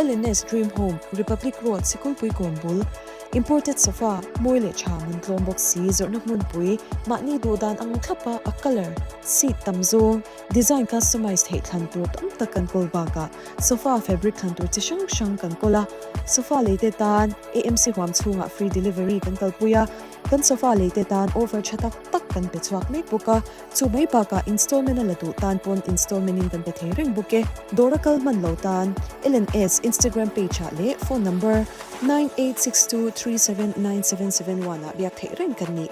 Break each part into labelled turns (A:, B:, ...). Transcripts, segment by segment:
A: LNS Dream Home Republic Road Sikul Pui Kombul Imported sofa moile chaman tlom box si zornak mun pui mani dodan ang thapa a color seat tamzo design customized hate hantur tam takan kolbaga sofa fabric hantur chi shang shang kan kola sofa late tan AMC hwam chunga free delivery kan kalpuya kan sofa late tan over chatak tak kan pechuak mai buka chumai baka installment ala tu tan pon installment in kan pe thereng buke dorakal man lo tan LNS Instagram page le phone number 9862379771 biak thereng kan ni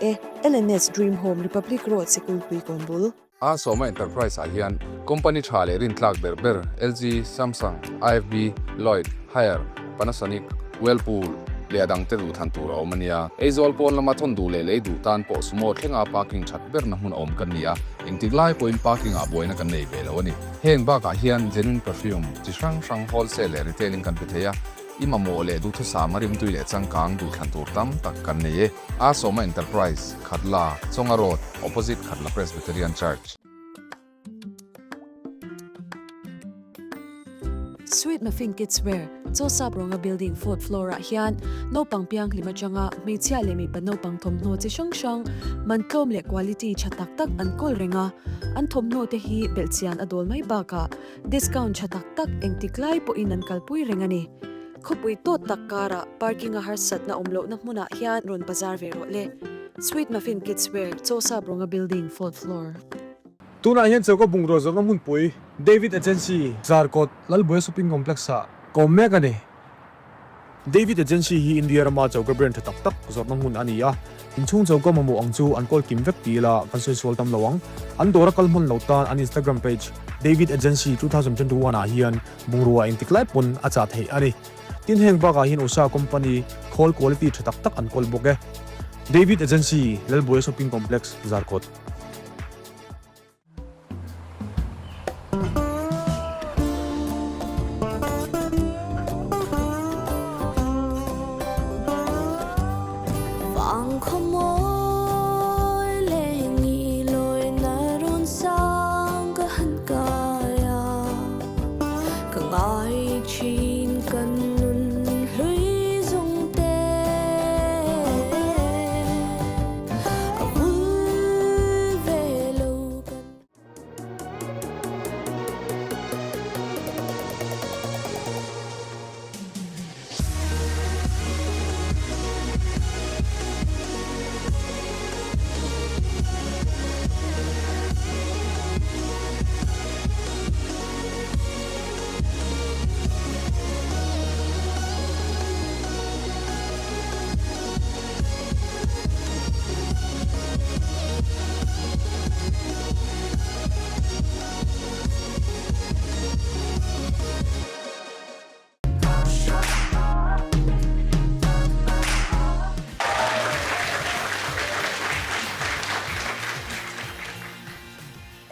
A: LNS Dream Home Republic Road Sikul Pui Kombul
B: Soma Enterprise ahian company thale rin tlak berber LG Samsung IFB Lloyd Haier Panasonic Whirlpool le adang te du than tur omania ezol pon lama thon du le du tan po sumo thenga parking chat ber na hun om kan nia intiglai point parking a boina kan nei be lawani heng ba ka hian genuine perfume chi sang sang wholesale retailing kan petheya imamo le du thu samarim tu le changkang du than tur tam tak kan nei Soma Enterprise Khatla Chonga Road opposite Khatla Presbyterian Church
A: Sweet Muffin Kids Wear Cho Sabronga Building 4th floor hian no pangpiang lima changa meichia le mi no pang thomno chi shang shang man tlom le quality chatak tak an kol renga an thomno te hi belchian adol mai baka discount chatak tak engtiklai po inan kalpui rengani khopui to takkara parking a harsat na umlo na muna hian ron bazar vero le Sweet Muffin Kids Wear Cho Sabronga Building 4th floor
C: Tuna hian choko bungro zonga mun pui David Agency Zarkot Lalboy Shopping Complex sa komme ka ni David Agency hi India rama chawka brand tak tak zot nang hun ania inchung chawka mamu angchu ankol kimvek tila kan social tam lawang an dora kalmon lautan an Instagram page David Agency 2021 a hian bungrua intiklai pon acha thei ani tin heng ba ka hin usa company call quality tak tak an kol boke David Agency Lalboy Shopping Complex Zarkot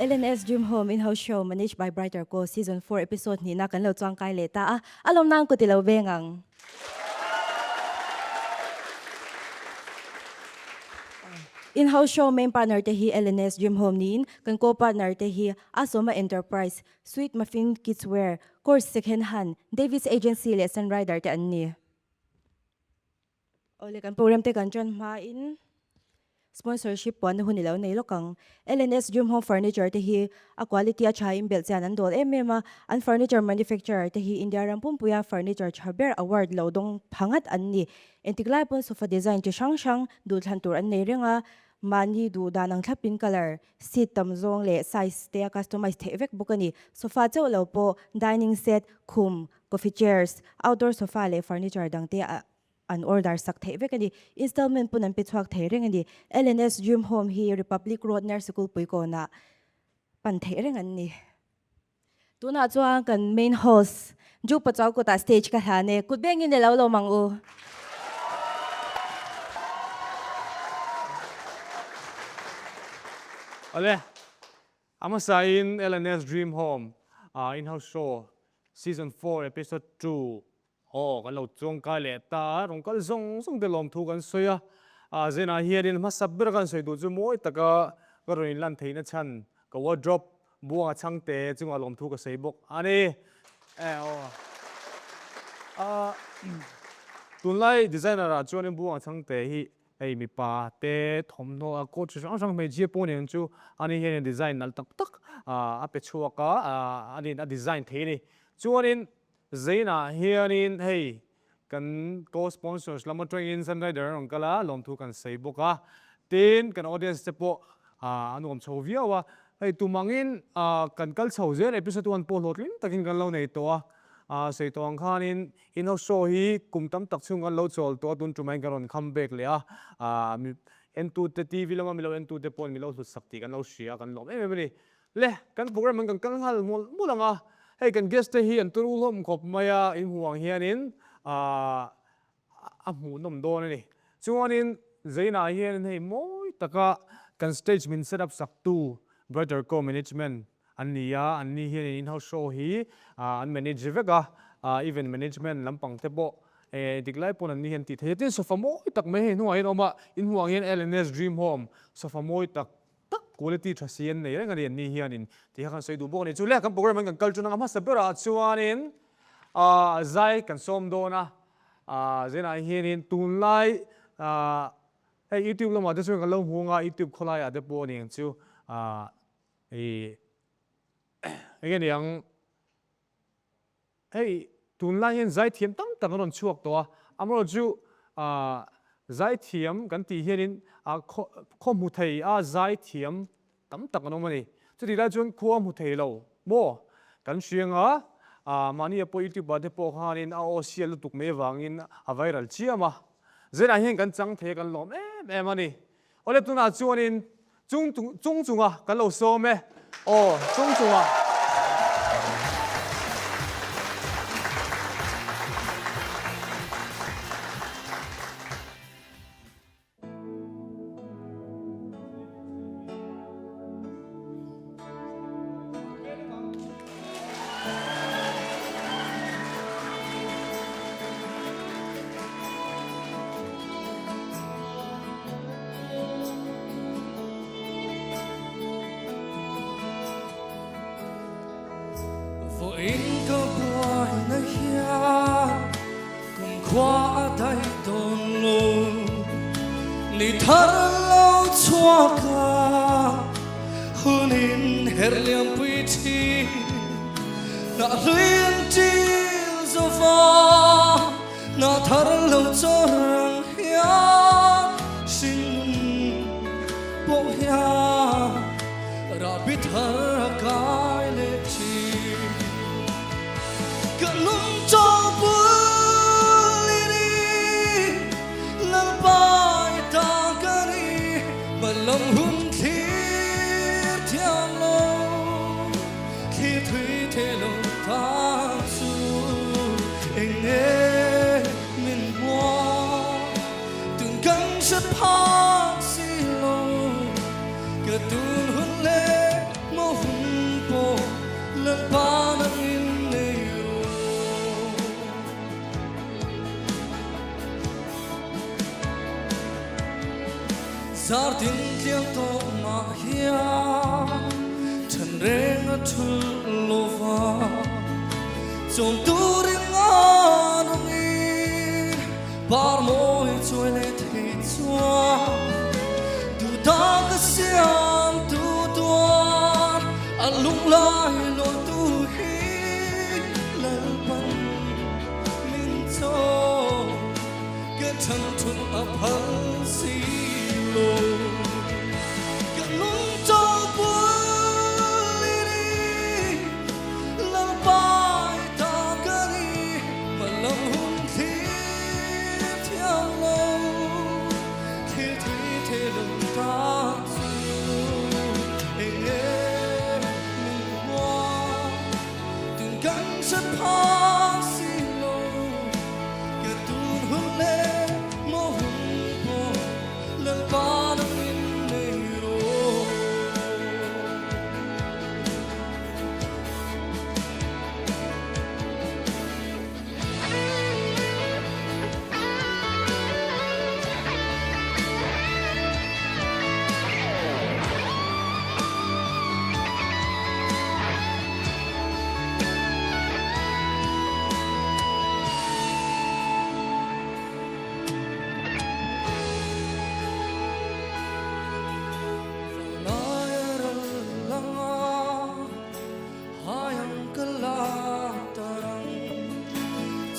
D: LNS Dream Home in-house show managed by Brighter Co Season 4 episode ni na kan lo chuang kai leta alom nang ko tilaw bengang in-house show main partner te hi LNS Dream Home nin kan co-partner te hi Soma Enterprise Sweet Muffin Kids Wear Course Second Hand Davis Agency Lesson Rider te anni ole kan program te kan jon ma in sponsorship po na hunilaw na ilokang LNS Dream Home Furniture te hi a quality a chaim belt siya nandol emema an furniture manufacturer te hi India rampun puya furniture chaber award lodong pangat anni entiklay po sofa design ti shang shang dul hantur an renga mani du danang thapin color seat tamzong le size te customized te bukani sofa chawlo po dining set khum coffee chairs outdoor sofa le furniture dang te an order sak thei vekani installment punan pichwak thei rengani LNS Dream Home hi Republic Road near Sikul Pui ko na pan thei rengan ni tuna chuang kan main host ju pachaw ko ta stage ka hane kutbeng in lo mangu
C: Ale ama sa in LNS Dream Home in-house show Season 4 Episode 2 kan lo chung ka le ta rong kal zong de lom thu kan soya zena hianin ma sabber kan soi du chu moi taka garoin lan theina chan ka wardrobe buanga changte chunga lom thu ka seibok ani tuần lai designer à cho nên buông sang tế hi ai mi pa tế thom no a coach sang mấy chia po nên chú anh hiện design nal tak tak a pe chua ka anh a design thế này cho nên zaina hiện hey kan co sponsors lama train in san rider ang kala lom thu kan sei boka tin kan audience te po anom chovia wa hey tumangin kan kal chhozen episode 1 po lotlin takin kan lo nei to sei tong khanin in ho show hi kumtam tak chung an lo chol to tun tumai karon comeback le en2 te tv lama milo en2 te pon milo hlut sakti kan lo shia kan lom em le kan program kan hal mulanga hey kan guest te hi an turu lom khop maya in huang hianin mu nom do ni chuanin zaina hian hei moi taka kan stage min set up sak tu brother co management ania anni hian in house show hi an manage veka event management lampang te bo diklai pon an ni hian ti the tin sofa moi tak me he nuai no ma in huang hian LNS dream home sofa moi tak quality thasian nei rang ani ni hian in ti khan sei du bo ni chu le kan program kan culture nang ma sabera chuanin zai kan som do na zena hianin tun lai hey YouTube lo ma de chung kan lo hunga YouTube kholai ade po ning chu again yang hey tun lai hian zai thiam tam tak ron chuak to amro chu zai thiam kan ti hianin kho mu thei zai thiam tam tak no mani chu ti la chun kho mu thei lo mo kan hrianga mani a po YouTube ba de po khanin o sial tuk me wangin a viral chiama zena hian kan chang the kan lom em ani ole tuna chuanin chunga kan lo so me chunga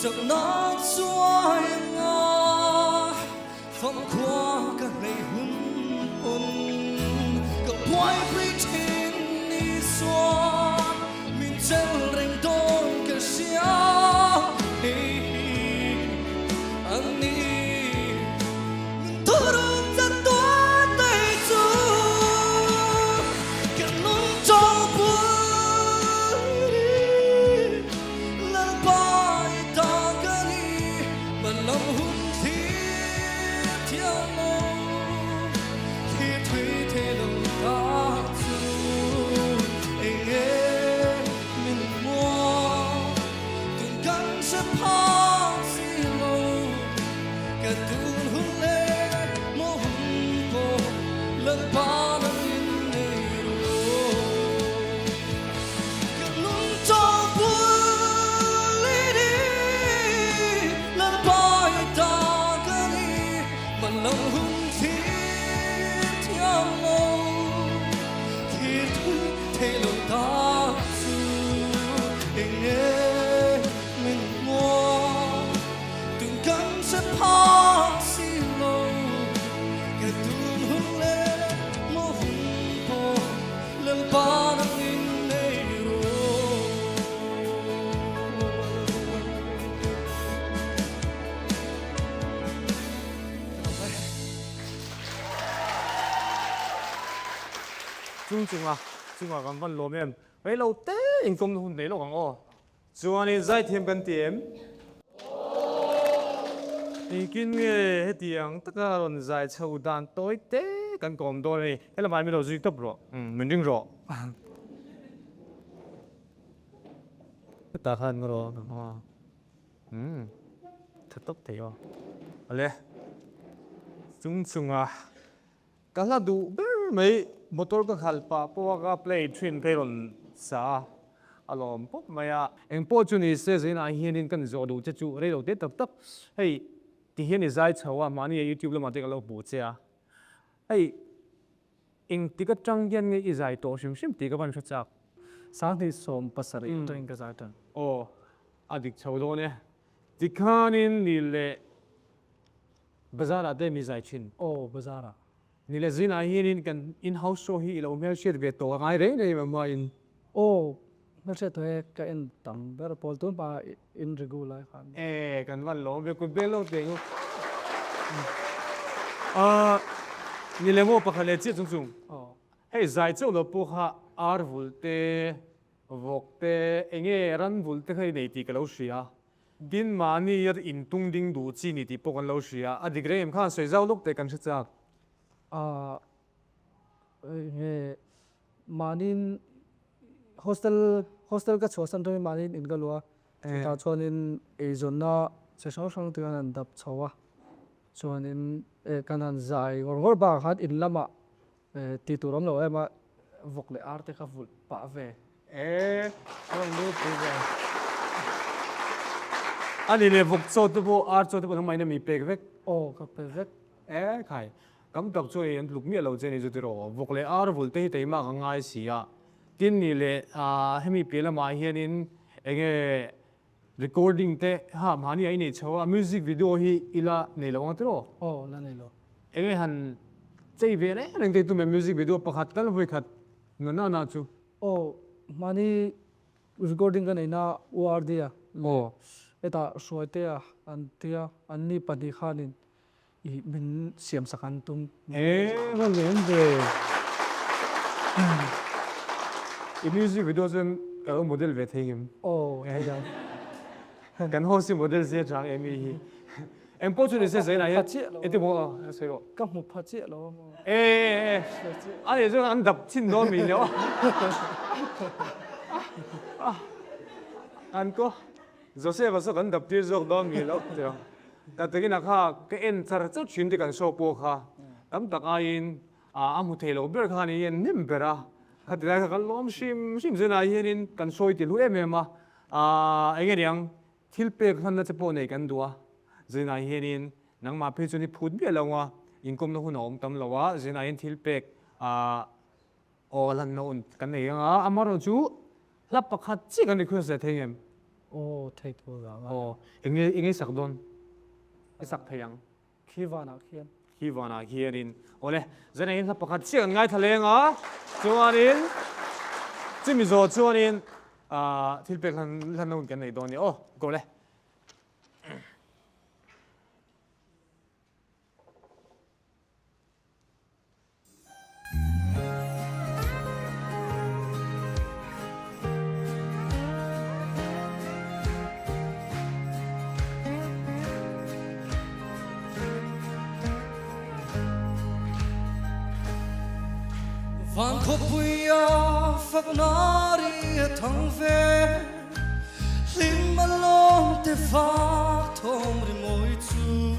E: จากน้ำสวยงามphong qua các ngày hun un các quái pri thiên ni xoan min chân rèn đôn cả xia anh ni min tu rung ra tua tay chu cái nung trong bụi lần bài ta cái ni mà lòng hun
C: chung à kan van lom em ei lo te in kom hun nei lo kang o chuan in zai thiam kan tiem kin nge hetiang taka ron zai chho dan toi te kan kom do ni hela mai mi lo zui top ro min ring ro ta khan ro thật top te yo ale chung à kala du ber mai motor ka khalpa po ka play train kairon sa alom pop maya eng po chuni se zina hianin kan zo du chu re lo te tap hei ti hian ni zai chawa mani youtube lo ma te ka lo bu che a hei eng ti ka tang yan nge i zai to shim ti ka ban cha chak
F: sang thì som pasari to in ka zatan
C: o adik chho do ne ti khanin ni le bazar ade mi zai chin
F: oh bazara
C: ni le zina hianin kan in house show hi lo mel shet ve to ngai re nei ma in
F: oh mer se to e ka in tam ber pol tun pa in regular khan
C: kan van lo ve ku be lo te ni le mo pa khale chi chung
F: oh
C: hei zai chu lo pu kha ar vul te vok te enge ran vul te khai nei ti ka lo shia din mani yat in tung ding du chi ni ti pokan lo shia adigre em khan soi zau lok te kan chak
F: nge manin hostel ka chosan to manin in ga lua ta chonin e zona se sang sang tu an dap chawa chonin kanan zai gor ba khat in lama ti turam lo ema vok le arte ka vul pa ve
C: không biết thế rồi anh đi vok cho tôi bộ art cho tôi bộ thằng mày nó bị bể vết
F: oh ka pe vek
C: khai cắm tập cho anh lúc miết lâu trên này rồi rồi vok le art vul tê tê mà ngang ai xí à tin ni le hem bị bể là mà hiện in anh recording tê ha mà anh này cháu music video hi ila này lâu ngang rồi
F: oh la nei lo
C: anh han chơi về đấy anh thấy tụi mình music video bắt khát lắm vui khát nó na chú
F: oh mani recording kan ina war dia
C: oh
F: eta soite a antia anni pani khanin I min siam sakan tum
C: vâng em về cái music video xem ở model về thấy em
F: oh ai da
C: cái host model sẽ trang em đi em có chuyện gì xảy ra vậy em thì mua sao rồi
F: kam mu phachi lo
C: anh ấy cho anh đập chín đó mình nhớ anh có Joseph và sao anh đập tiền rồi đó mình nhớ rồi ta thấy cái nào cái em thật rất chuyên đi cái show po kha em đặt anh amu thelo ber kha ni en nim bera hadra ka lom sim zena yen kan soi ti lu em ma enge riang thil pe khan na chepo nei kan dua zena yen nang ma pe chuni phut be lawa inkom no hunom tam lawa zena yen thil pe o lan no kan nei nga amaro chu lap pakhat chi kan request the em
F: ô thầy tu là
C: oh inge sak don sak thayang
F: khi vào nào khiên
C: hi wana hianin ole zana in pakhat chiang ngai thalenga chuanin chimi zo chuanin thilpek lan lo kan nei doni oh go le
E: Van kopuya fagnari thang ve lim malom te fa thom ri moi chu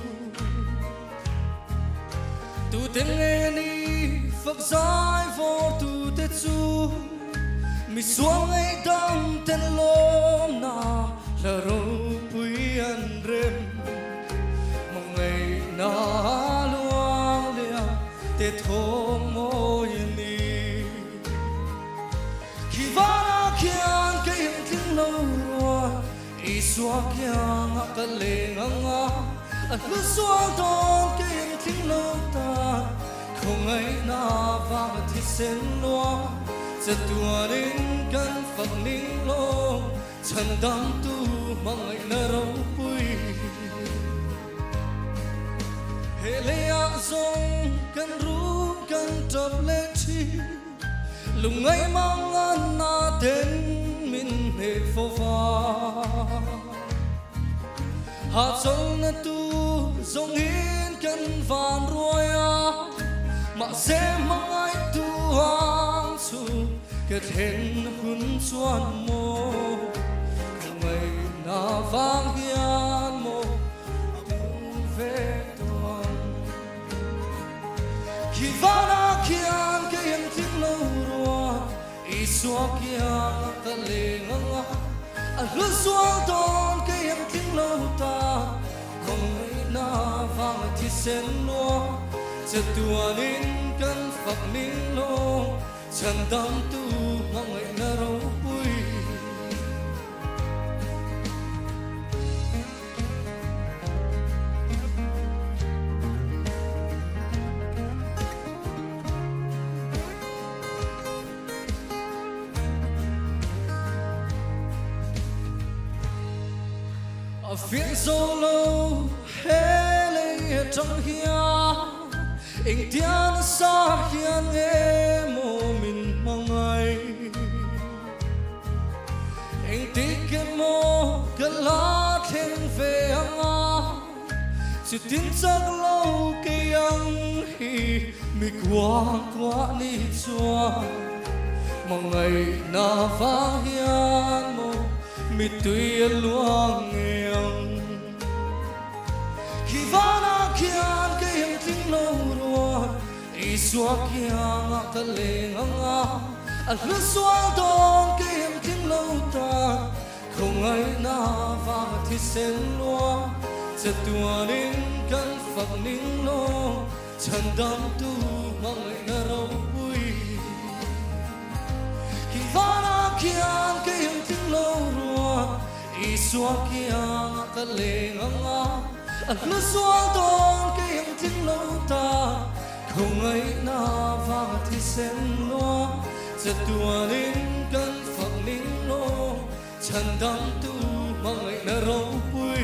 E: tu ten ni phật sai vô tu te chu mi xuống ai đam ten lom na la ro pui an rem mong ngày na luang lia te thom moi ni vana kian kain tin lo I swak yang kalenganga at luswang don kain tin lo ta không ai na vang thi sen loจะตัวนิ่งกันฝักนิ่งลงฉันดำตูมังไงนะเราปุยเฮเลียซงกันรู้กันจับเลทีลุงไงมังอันนาเด่นมินเหตุฟ้าหากส่งนะตูส่งหินกันฝันรวยมาเสมังไงตูหางสูก็เห็นหุ่นส่วนโมไม่น่าฟังยานโมเวตัวคิดว่าน่าเขียนก็ยังทิ้งเรารัวอีสวกยังตะเลงงะอันรู้สวงตอนก็ยังทิ้งเราตาคงไม่น่าฟังที่เส้นนัวจะตัวนิ่งกันฝักนิ่งลงฉันดำตูมังไงนะเราปุยphiền solo hele trong hia anh tiên xa hiền em mô mình mong ai anh tiếc cái mô cái lá thiên về hăng sự tin chắc lâu cái anh hi mi qua đi chua mong ngày na phá hiền mô mi tuy luang em khi vana kian cái em tiếng lâu rồi ý xóa kian ta lệ nganga anh lướt xóa đón cái em tiếng lâu ta không ai na vang thì sen loaจะตัวนิ่งกันฝักนิ่งโลฉันดำตูมังไงนะเราปุยkhi vana kian cái em tiếng lâu rồi ý xóa kian ta lệ nganga anh lướt xuống đón cái em tiếng lâu ta không ai na vang thì sen loaจะตัวนิ่งกันฝักนิ่งโลฉันดำตูมังไงนะเราปุย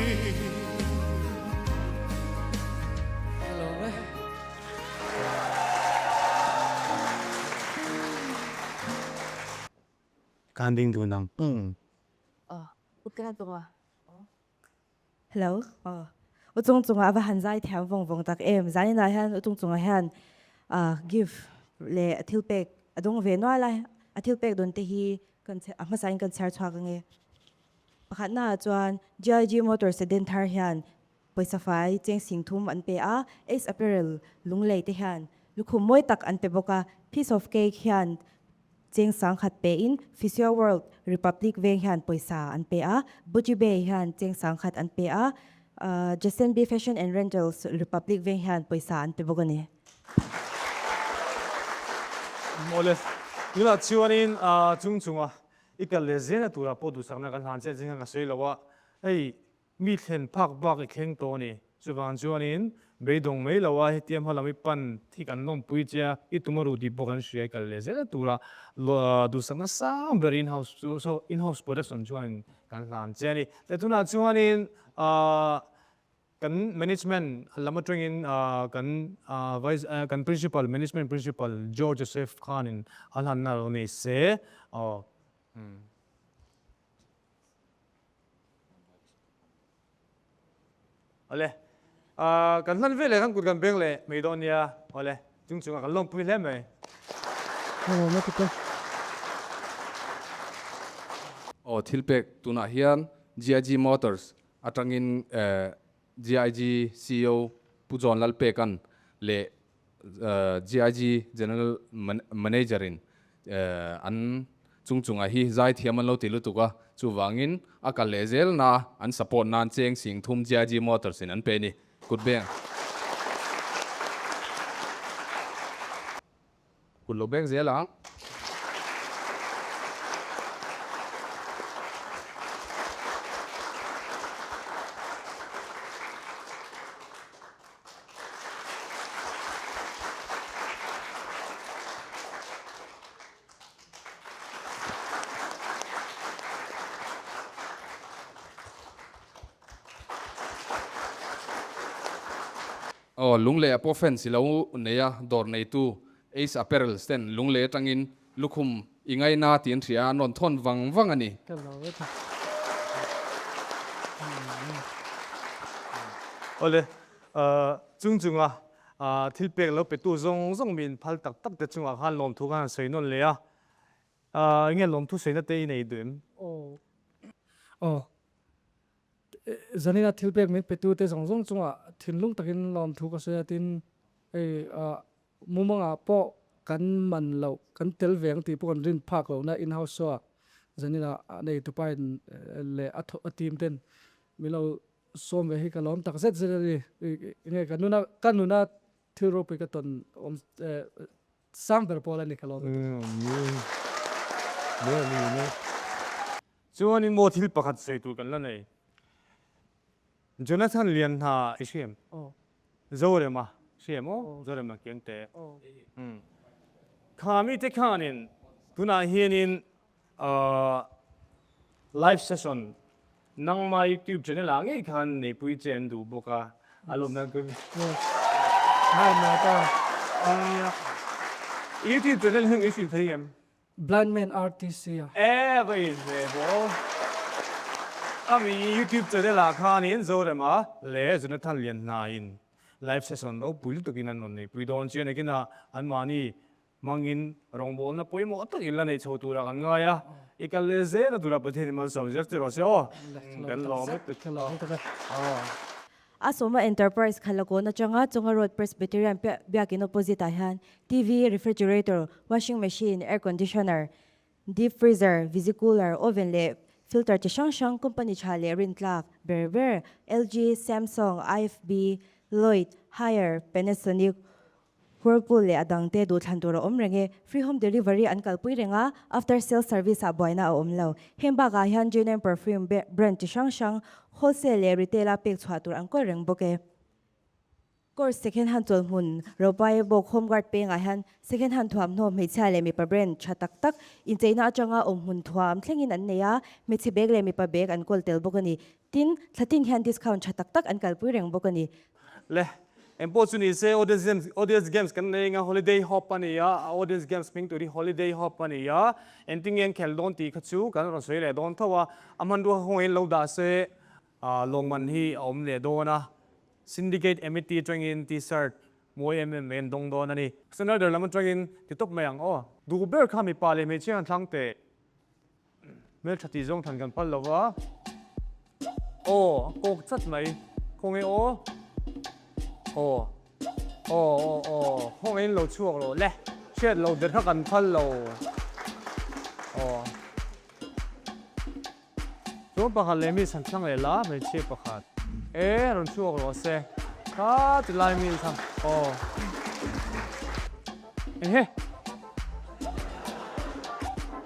C: kan ding du nang
D: Hello. Út chung chung ava han zai thiam vong vong tak em zai na han út chung chung han give le athil pek adong ve no lai athil pek don te hi kan ama sain kan char chwa nge pakhat na chuan GIG motor sedent thar hian poisa fai cheng singthum an pe a ace apparel lunglei te hian lukhum moi tak an pe boka piece of cake hian cheng sang khat pe in Physio World Republic veng hian poisa an pe a Buji Bay hian cheng sang khat an pe a Justin B Fashion and Rentals Republic veng hian poisa an pe bogani
C: mole nila chuanin chung chunga อีกเลเซนตัวเราพอดูสักนักหันเส้นกันสวยแล้วว่าไอ้มีเห็นพักบักอีกแข่งตัวนี่สุวรรณจวนนี้เบยดงไม่แล้วว่าเทียมพลังไม่ปันที่กันลงปุยเจ้าอีตัวมารูดีบอกกันสวยกันเลเซนตัวเราดูสักนักซ้ำแบบอินเฮ้าส์so in house production จวนกันหันเจ้านี่แต่ตัวนั้นจวนนี้กัน management ลำมาตรงนี้กันvice กัน principal management principal George Joseph Khan อันนั้นน่ะเราเนี่ยเสียอะไรกันนั่นเวลากันกุดกันเบ่งเลยไม่โดนเนี่ยอะไรจุงจุงกันลงปุยเล่ไหม
F: โอ้ไม่ติดเลย
B: thil pek tuna hian GIG Motors atangin GIG CEO Pujon lal pekan le GIG General Manager in an chungchunga hi zai thiaman lo tilu tuka chuwangin akal lezel na an support nan cheng sing thum GIG Motors in an pe ni good bang good lo bang zela lungle apo fen silo neya dor nei tu Ace Apparel sten lungle tangin lukhum ingai na tin thria non thon wang ani
F: กันเราไม่ติด
C: อะไรจุงจุงทิลเป็กเราไปตู้ซงมินพัลตักแต่จุงหันลมทุกหันสวยนนเลยเงี้ยลมทุกสวยนั่นเตยในเดือน
F: โอ้จันนี่นะทิลเบกมีไปตัวเตะสองจังหวะทิลลุงตะกินลอมถูกก็เสียทินมุมมองปอกันมันเรากันเตลเวียงที่พวกกันรินพักเรานะอินเฮ้าส์ว่าจันนี่นะในตัวไปเล่อัทีมเต้นมีเราส่งไปให้กันล้อมตักเสร็จเลยเนี่ยกันนู่นนะที่เราไปกันตอนซ้ำแบบพอแล้วนี่กันล้อม
C: เนี่ยจวนนี้โมทิลประคัดใส่ตัวกันแล้วเนี่ยจนท่านเรียนหาไอเชียมโซ่เลยมาเชียมโซ่เลยมาเก่งแต่ข้ามีเทคนิคทุนอาเฮียนินไลฟ์เซสชั่นนั่งมา YouTube channel อ่ะงี้ขันในปุยเจนดูบอกว่าอารมณ์นั้นก็
F: ใช่มาตา
C: YouTube channel หึงอีสิเทียม
F: blind man artist อ่ะ
C: ไปเลยบอมี YouTube จะได้ราคานี้โซ่เลยมาเลยจนท่านเรียนนายนไลฟ์เซสชั่นโอ้ปุยตุกินนั่นนี่ปุยโดนเชียนกินนะอันมานี่มังอินรองบอลนะปุยหมดตุกินแล้วในโชว์ตัวกันไงอีกเลเซนตัวเราประเทศมันสมเด็จตัวเสียวกันลองไม่ติด
F: กันล้อมกันเลย
D: Asoma Enterprise khalago na chunga road Presbyterian biakin opposite ahan TV, refrigerator, washing machine, air conditioner, deep freezer, visi-cooler, oven le filter ti shang company chale Rintlak, Berber, LG, Samsung, IFB, Lloyd, Haier, Panasonic, Whirlpool le adang te do thandura omrenge free home delivery an kalpui renga after sales service a boina omlo hemba ga han jinen perfume brand ti shang wholesale le retail a pek chhatur an ko reng boke kor second hand chol mun ropai bok home guard pe nga han second hand thuam no me chale mi pa brand chatak tak in cheina changa om hun thuam thlengin an neya me chi bag le mi pa bag an kol tel bokani tin thlatin han discount chatak tak an kalpui reng bokani
C: le opportunity say audience games kan nga holiday hop ani ya audience games ping to the holiday hop ani ya ending yang khel don ti khachu kan ro soi le don thawa aman do hoi lo da se long man hi om le do na syndicate MT training t-shirt moi men dong don ani sanar der lam training ti top mayang du ber kha mi pa le me chian thang te mel thati jong than kan pal lo wa kok chat mai khong eห้องเอ็นเราช่วงเราแหละเช็ดเราเดินเข้ากันพันเราตัวประคันเลยมีสัญชังเลยละไม่เชื่อประคันเราช่วงเราเซ่ข้าจะไล่มีทำเฮ้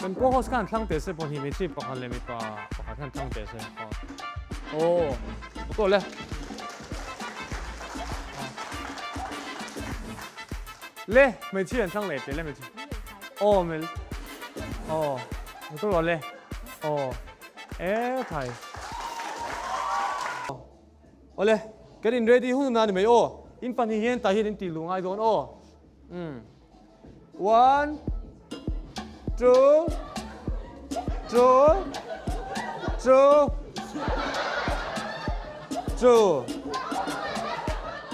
C: มันโก้โฮสกันทั้งเตะเสพอนหิมิจิปะคันเลมิปะปะคันทั้งเตะเสโอ้ตัวเลยเล่ไม่เชื่อทั้งเล่เล่ไม่เชื่อโอ้ไม่โอ้ตัวเล่โอ้ไทยโอ้เล่กันอินเรดี้หุ่นนานไหมโอ้อินปันหินตาหินตีลุงไอ้โดนโอ้one two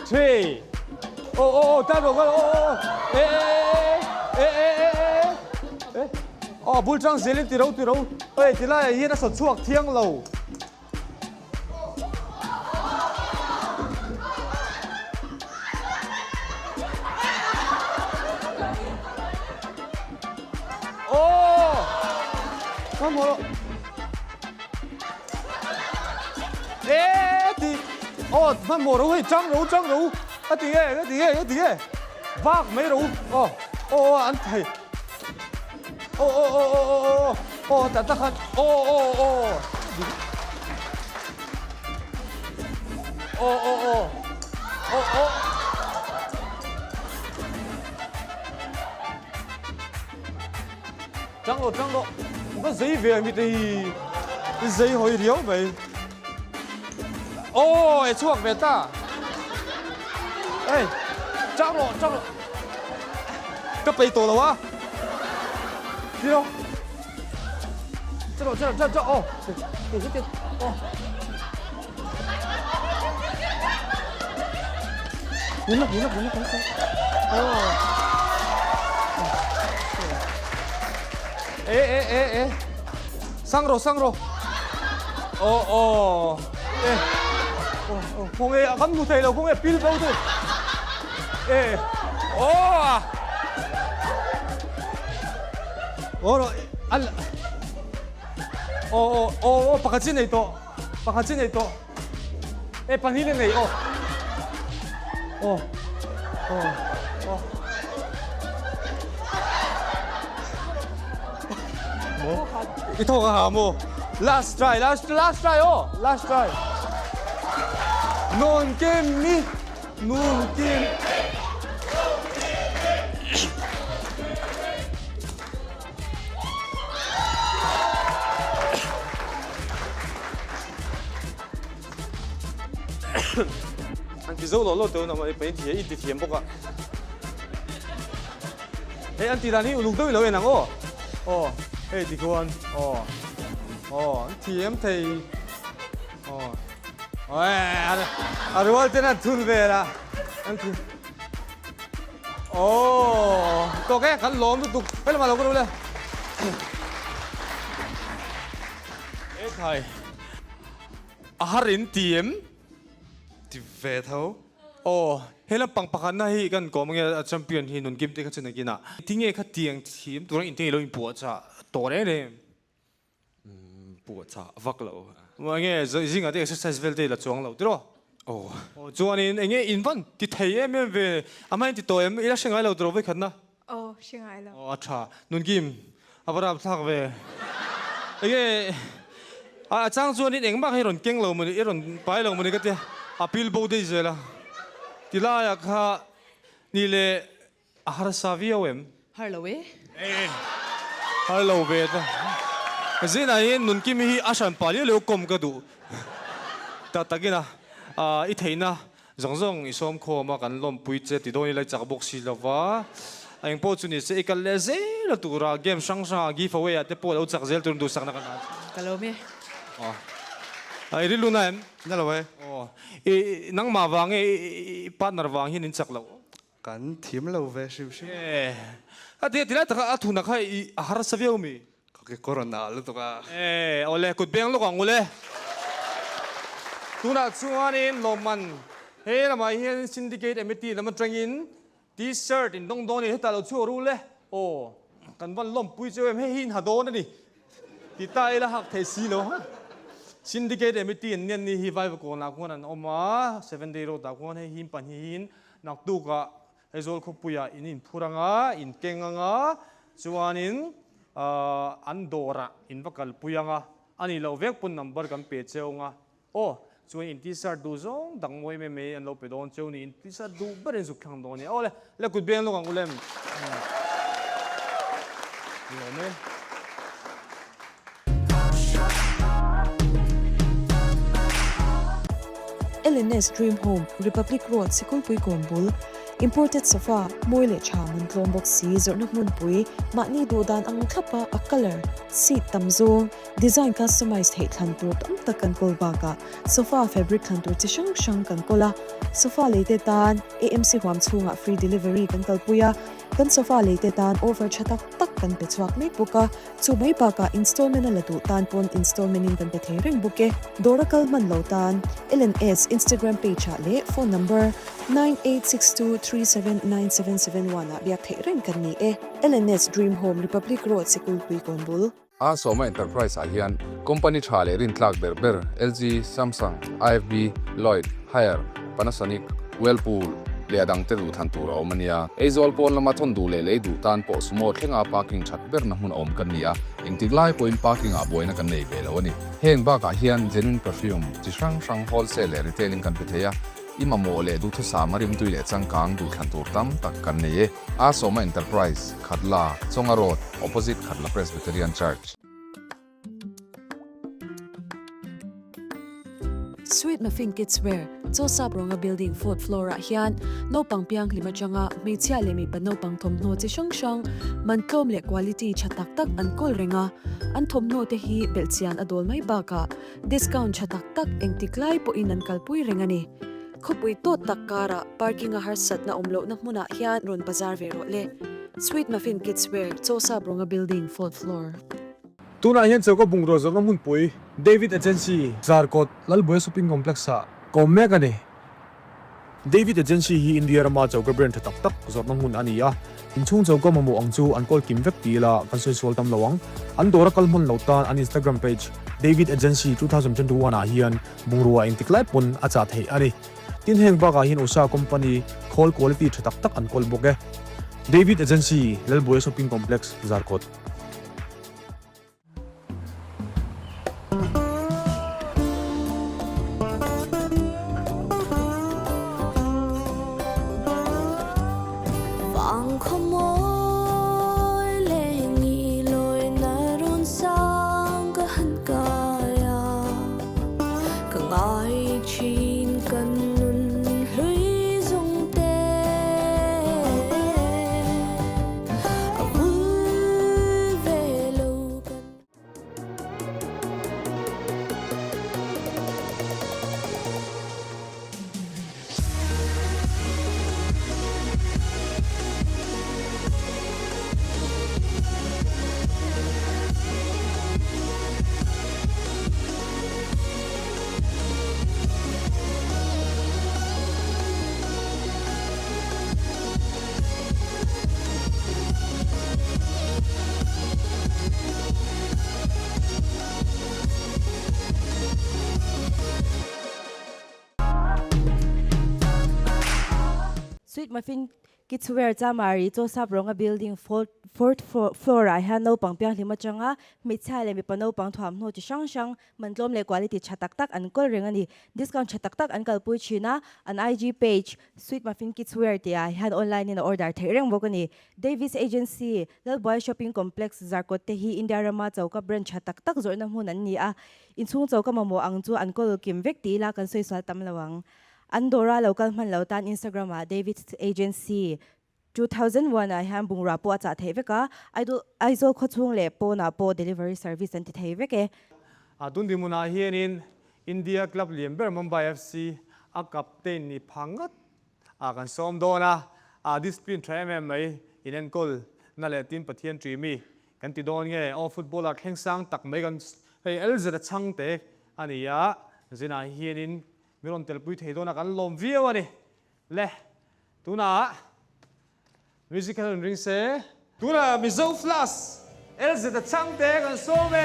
C: three โอ้ตั้งลงกันโอ้อ๋อบุลจังเซลินตีเราเอ้ยตีละเฮียน่าสดช่วงเที่ยงเราโอ้ทำหมดตีโอ้ทำหมดแล้วเฮ้ยจังรู้ตีวากไม่รู้โอ้อันไทยโอ้แต่ตะขันโอ้จังโลก็ใจเวียนมีแต่ใจหอยเดียวไปโอ้ไอ้ช่วงเบต้าเอ้ยจังโลก็ไปตัวแล้ววะเดี๋ยว这哦，对，哦，赢了，哦，哎，上肉，哦，공에 안 못해요, 공에 빌보드, 알. 바깥에 있어. 반일에 네. 뭐? 이토가 뭐 last try. 눈 게임. anh thì dâu nó tới nào mà phải thì ít thì bốc ạ. Ê anh thì là ní lùng tới lâu nè ngô. Ê thì con. Thì em thầy. Rồi tên là thun về là. Anh thì. Có cái khăn lốm tục. Phải là mà lâu cái đâu lên. Ê thầy. Harin tiêm. về thấu hay là bằng bạc na hi kan có mga champion hi nun kim te khat na kina tinge khat tiang thim turang in te lo in pu cha to le pu cha vak lo ma nge zinga te exercise vel te la chuang lo tro chuan in enge in van ti thei em ve amai ti to em ila sengai lo tro ve khat na
G: sengai lo
C: acha nun kim abara thak ve enge chang chuan in engma hi ron keng lo mu ni ron pai lo mu ni ka te appeal bode zela tilaya kha nile har savio em
G: harlowe
C: hello beta zina yin nun kim hi asan pali le kom ka du ta tagina I theina zongzong isom kho ma kan lom pui che ti doni lai chak bok si lawa ang po chuni se ikal le ze la tura game sang give away ate po lo chak zel tur du sak na kan
G: kalome
C: ai ri luna em na lo nang ma wang partner wang hin in chak lo
H: kan thim lo ve siu siu
C: ate tila ta a thuna kha har savio mi
H: cái corona lo to ka
C: ole kut beng lo kang ole tuna chuan in loman he la mai hian syndicate emiti lama trangin t-shirt in dong doni heta lo chu ru le kan van lom pui che em he hin ha don ni ti ta ila hak the si lo syndicate emiti nian ni hi vai ko na kon an oma 7 day ro ta kon he him pan hin nak tu ka ezol kho puya in phuranga in kenganga chuan in Andorra in vakal puyanga ani lo vek pun number kan pe cheunga o chuan in tisar du zong dang moi me an lo pe don cheu ni in tisar du berin zu khang don ni ole le kut ben lo kang ulem lo me
A: LNS Dream Home Republic Road Sikul Pui Kombul imported sofa moile chaman tlom box si zornak mun pui mani do dan ang khapa a color seat tamzo design customized he thlan tur tam takan kol baga sofa fabric thlan tur chi shang shang kan kola sofa leite tan AMC hwam chunga free delivery kan kalpuya kan sofa leite tan offer chatak tak kan pe chuak mai buka chu mai baka installment ala tu tan pon installment in kan pe thereng buke dorakal man lo tan LNS Instagram page le phone number 9862379771 biak thereng kan ni LNS Dream Home Republic Road Sikul Pui Kombul
B: a Soma Enterprise a hian company thale rin tlak ber LG Samsung IFB Lloyd Haier Panasonic Whirlpool le adang te du than tur omania ezol pon lama thon du le du tan po sumo thenga parking chat ber na hun om kan nia intiglai point parking a boina kan nei belo ni heng ba ka hian genuine perfume chi sang wholesale retailing kan pithaya imamo le du thu samarim tuile changkang du than tur tam tak kan nei a Soma Enterprise Khatla Chonga Road opposite Khatla Presbyterian Church.
A: Sweet Muffin Kids Wear cho sabronga building 4th floor a hian no pangpiang lima changa meichia le mi pano pang thomno chi shang man klom le quality chatak tak an kol renga an thomno te hi belchian adol mai baka discount chatak tak engtiklai po inan kalpui rengani khopui to takkara parking a harsat na umlo na hmuna hian ron bazar vero le Sweet Muffin Kids Wear cho sabronga building 4th floor
C: tuna hian choko bungro zonga mun pui David Agency Zarkot Lalboy Shopping Complex sa komme ka ni David Agency hi India rama chawka brand tak tak zornang mun ania inchung chawka mamu angchu ankol kimvek tila kan soi sol tam lawang an dora kalmon lautan an Instagram page David Agency 2021 a hian bungrua intiklai pun acha thei ani tin heng ba ka hin usa company call quality tak tak an kol boke David Agency Lalboy Shopping Complex Zarkot
D: Sweet Muffin Kids Wear chamari cho sabronga building 4th floor a hian no pangpiang lima changa meichha le mi pano pang thwam hno chi shang mantlom le quality chatak tak an kol rengani discount chatak tak an kalpui china an IG page Sweet Muffin Kids Wear ti a hian online in order thereng bokani Davis Agency Lalboy Shopping Complex Zarkot te hi India Rama chawka brand chatak tak zorna hmun an ni a inchung chawka mamo angchu an kol kim vek ti la kan soi sal tam lawang Andorra local man lautan Instagram a David Agency 2001 a hian bungra po acha theiveka aizo khochung le po na po delivery service anti theiveke
C: adun dimuna hianin India Club Lember Mumbai FC a captain ni phangat a kan som dona a discipline thrame mai inen kol na le tin pathian trimi kan ti don nge o football a khengsang tak mai kan hei elzera changte ania zina hianin miron telpui theidona kan lom viawani le tuna musical ring se tuna mizo flas elzera changte kan some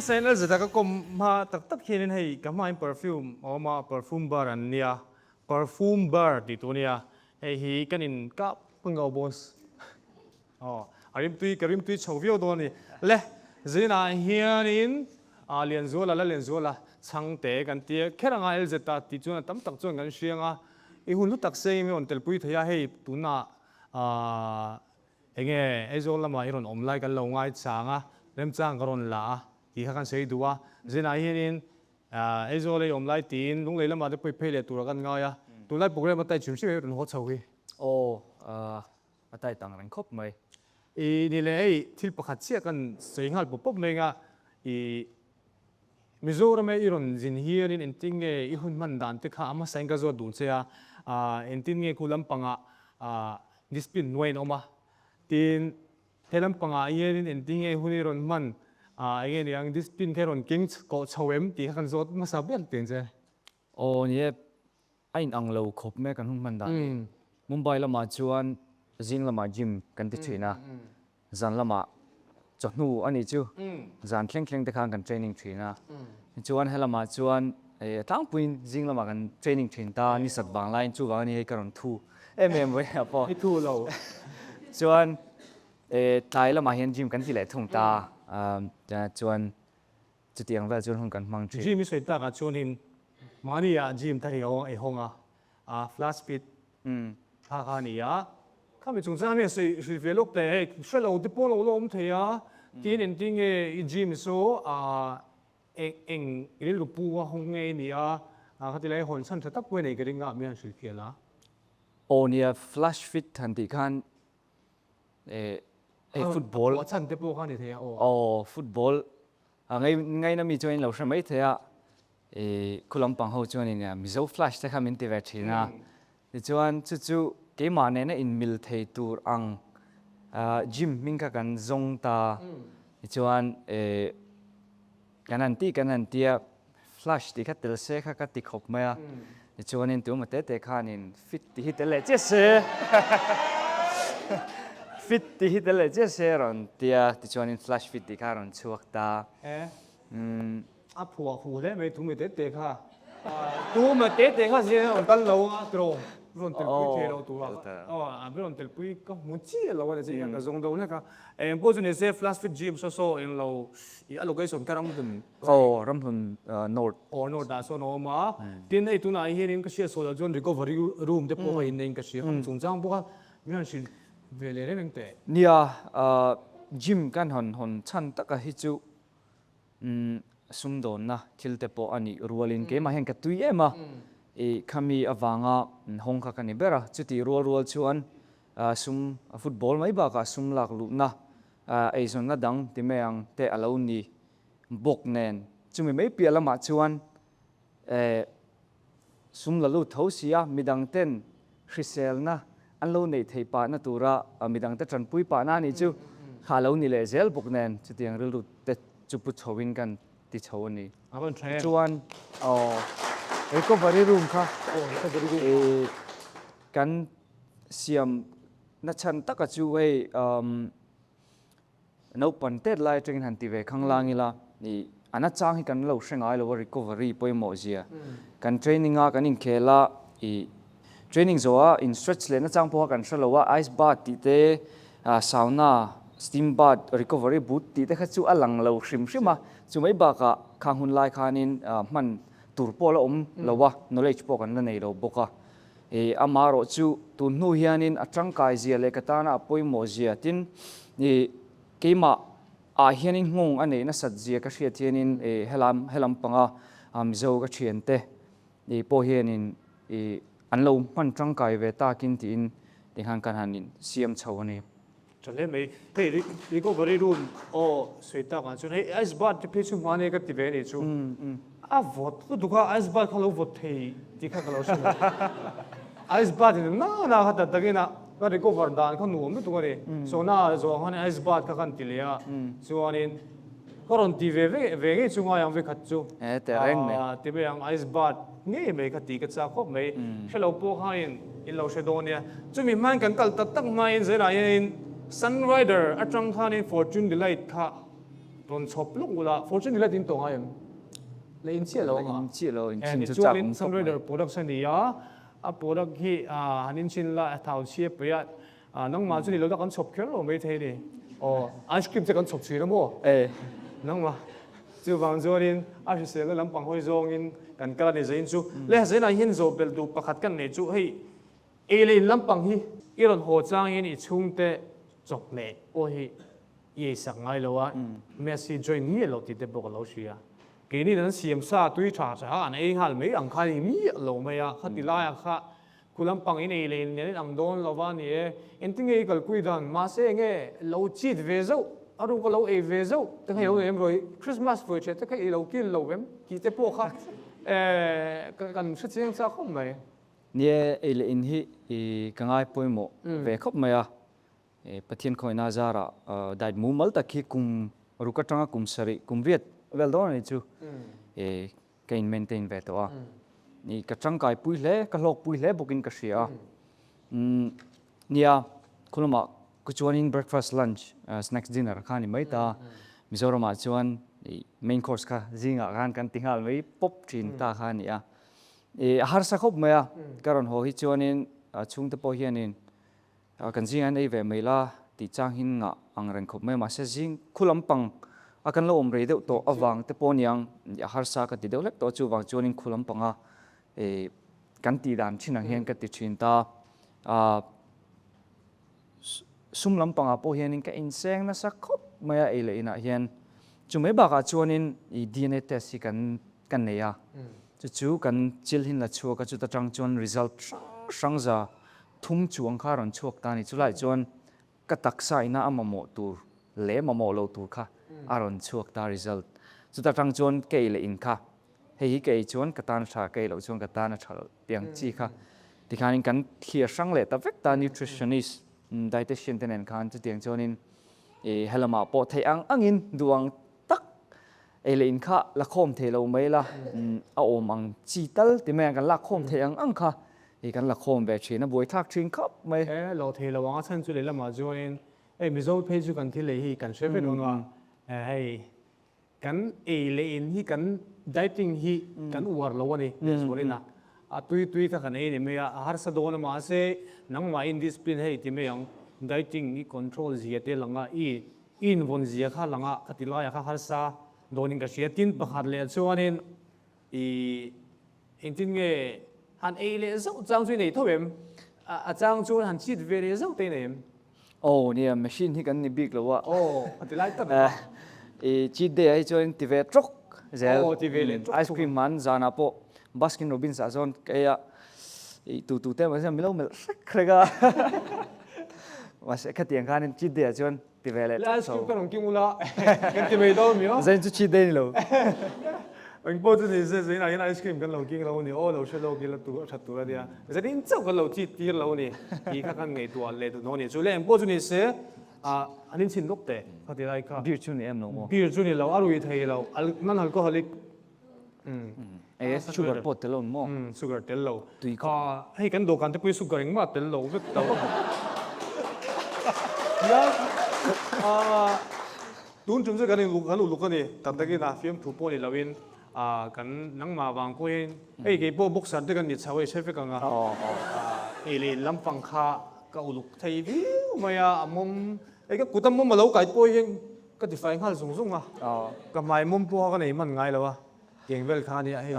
C: sen al zata ka kom ma tak hianin hei ka ma in perfume o ma perfume bar an nia perfume bar ti tu nia hei hi kanin ka pangau boss arim tui chhovio do ni le zina hianin lian zola chang te kan tia kheranga el zeta ti chuan tam tak chuan kan hrianga I hun lu tak sei mi on tel pui thaya hei tuna enge ezol lama iron omlai kan lo ngai changa lem chang karon la ti kha kan sei duwa zina hianin ezol ei omlai tin lung lei lama de pui phele tur kan ngaya tulai program atai chim si ron ho chhowi
I: atai tang rang khop mai
C: ni le ei thil pakhat chia kan sei ngal pop mai nga Mizoram iron zin hianin enting I hun man dan te kha ama saing ka zo dun chea entin nge kulam panga dispin noin oma tin helam panga hianin enting nge huniron man again yang dispin keron king ko chawem ti kan zot masabel tin che
I: nie ain ang lo khop me kan hung man da Mumbai lama chuan zing lama gym kan ti thina zan lama chonu ani chu zan thleng te khang kan training thina chuan helama chuan tang puin zing lama kan training thin ta ni sat bang line chu wang ni karon thu we apo
C: thu lo
I: chuan tai lama hian gym kan ti le thung ta chuan chutiang va chuan hung kan mang thi
C: gym soi ta ka chunin mania gym ta hi honga flash speed ha ni ya kami chung chang ne sei velok te shelo de polo lo om the ya tin en ting I gym so eng lu pu wa hong nge ni ka ti lai hon san tha tak we nei gering nga mi an sil khela
I: nia flash fit than ti khan football
C: chan te po khan ni the ya
I: football ngay na mi join lo shamai the ya kulam pang ho chuan in mizo flash te khamin ti ve thina ti chuan chu ke ma ne na in mil thei tur ang gym mingka kan zong ta chuan kanan tia flash ti khatel se kha ka ti khop maya chuan in tu ma te khan in fit ti hitele che se fit ti hitele che se ron tia ti chuan in flash fit ti kha ron chuak ta
C: phua hu le me tu me te kha tu ma te kha se on kan lo tro ron tel pui the lo tu ron tel pui ka mu chi lo wa che ka zong do na ka po ne se flash fit gym so in lo I allocation karam dun
I: ram hun north
C: no da so no ma tin ei tu na hi rin ka sia so jon recovery room te po in ka sia chung chang po ka mi han sin vele re nang te
I: nia gym kan hon chan taka hi chu sumdon na thil te po ani rualin ke ma hen ka tui ema khami awanga hong kha kan bera chuti rual chuan sum football mai ba ka sum lak lu na zon na dang ti meang te alo ni bok nen chumi mai piala ma chuan sum la lu thosia midang ten hrisel na anlo nei thei pa na tura midang te tran pui pa na ni chu khalo ni le zel bok nen chutiang rilu te chupu chowin kan ti chawani
C: abon train
I: chuan recovery room kha kan siam na chan taka chu wei no pantet lai train han ti ve khanglangila ni ana chang hi kan lo hrengai lo recovery poimo zia kan training a kan in khela training zoa in stretch le na chang po kan shalowa ice bath ti te sauna steam bath recovery boot ti te kha chu alang lo hrimma chu mai ba ka khang hun lai khanin man tur pol om lowa knowledge po kan na nei lo boka amaro chu tu nu hianin atangkai zia le katana poimo zia tin ni keima hianin ngong ane na satzia ka hria thianin helam panga mizo ka thiante po hianin anlo man tangkai ve ta kin tin dinghan kan hanin siam chawani
C: chale me hey recovery room soita kan chu hey ice bath te chu mane ka ti ve ni chu vot tu duka ice bath khalo vot thei ti kha khalo shu ice bath na hata tagina ka recover dan khan nu me tu re so na zo han ice bath ka kan ti le ya chuanin koron ti ve nge chu nga yang ve khat chu
I: te reng me
C: ti be yang ice bath nge me ka ti ka cha khop me hello po khain in lo shedonia chumi man kan kal tak tak mai in zera in Sunrider atang khanin Fortune Delight kha ron chop luk ula fortune la tin tonga em le in chia lo nga
I: in chi lo in chin
C: and
I: chu
C: chu
I: chak
C: in some rider production ni ya a product hi hanin chin la thau chia pe ya nang ma chu ni lo da kan chop khel lo mai the ni o ice cream che kan chop chi lo mo
I: ê
C: nang ma chu wang zo in a shi se la lam pang hoi zong in kan kala ni zain chu le zain a hin zo bel du pakhat kan ne chu hei e le in lam pang hi iron ho chang in i chung te chok le o hi ye sak ngai lo wa messi join ni lo ti te bok lo sia ke ni nan siam sa tui tha sa an ei hal me ang kha ni mi lo me ya khati la ya kha kulam pang in e le ne am don lo wa ni en ting e kal kui dan ma se nge lo chit ve zo aru ko lo e ve zo te khai ho em roi christmas fu che te khai lo kin lo em ki te po kha kan shi chiang sa khom mai
I: nia e le in hi e kangai poimo ve khop maya e pathian khoi na zara dai mu mal ta khi kum rukatanga kum sari kum viet vel don ni chu e kain maintain ve to a ni ka changkai pui hle ka lok pui hle bukin ka sia nia kuluma ku chuanin breakfast lunch snacks dinner khani mai ta mizoram a chuan main course kha zinga kan tingal mai pop thin ta khani a e har sa khop maya karon ho hi chuanin chung te po hianin kan jing an ei ve meila ti chang hin nga ang ren khop me ma se jing khulam pang akan lo om re deuh to awang te po niang har sa ka ti deuh lek to chu wang chuanin khulam panga e kan ti dan chinang hian ka ti thin ta sum lam panga po hianin ka in seng na sa khop maya ei le ina hian chu me ba ka chuanin i DNA test hi kan neya chu kan chil hin la chu ka chu ta tang chuan result sang za thum chuang kha ron chuak ta ni chulai chuan ka taksa ina amamo tur le mamo lo tur kha aron chuak ta result chu ta tang chuan ke le in kha hei hi ke chuan ka tan tha ke lo chuan ka tan a thal piang chi kha ti khanin kan thia sang le ta vek ta nutritionist dietitian ten en khan chu tiang chuanin e helama po thei angin duang e le in kha la khom the lo mai la a om ang chi tal ti me kan la khom the ang kha e kan la khom be thina boi thak thing khop mai
C: lo the lo wang chan chu le lama join e mi zo phe chu kan thi le hi kan she ve no wa hei kan e le in hi kan dieting hi kan war lo ni sorry na a tui ka kan e ni me har sa don ma se nang ma in discipline hei ti me yang dieting ni control zia te langa in von zia kha langa katila ya kha har sa donin ka sia tin pakhat le chuanin in tin nge han e le zo chang chui nei thowem a chang chu han chit ve le zo te nem
I: oh nia machine hi kan ni big lo wa
C: atilai ta
I: e chi de ai join ti ve trok zel
C: ti ve le
I: ice cream man zana po Baskin Robbins a zon ke ya e tu te ma se milo mel krega was ka tiang kan chi de chuan ti ve le
C: ice cream kan ong ula kan ti me do mi o
I: zain chu chi de ni lo
C: anh bố cho nên sẽ là ice cream cái lẩu kia lẩu này, ô lẩu xe lẩu kia là tủ chặt tủ ra đi à, giờ đến chỗ cái lẩu chi tiệt lẩu này, thì các anh ngày tuổi lệ tụ nó này, cho nên anh bố cho nên sẽ anh ấy xin lúc đấy, có thể là cái
I: beer chu ni em no mo
C: beer cho nên lẩu, aru thầy lẩu, nan alcoholic,
I: e sugar pot te lon mo
C: sugar tel lẩu,
I: tùy
C: có hay cái đồ can thì sugar anh mà tel lẩu rất tao, đúng chúng sẽ cái này lục cái này, tạm thời cái nào phim thủ bộ này là bên kan nang ma wang ko hin ei ke po boxer te kan ni chawe chef ka nga ei le lam pang kha ka uluk thei vi maya amom ei ka kutam mom lo kai po hin ka ti fai hal sung sung a ka mai mom po ka nei man ngai lo wa keng vel kha ni a hei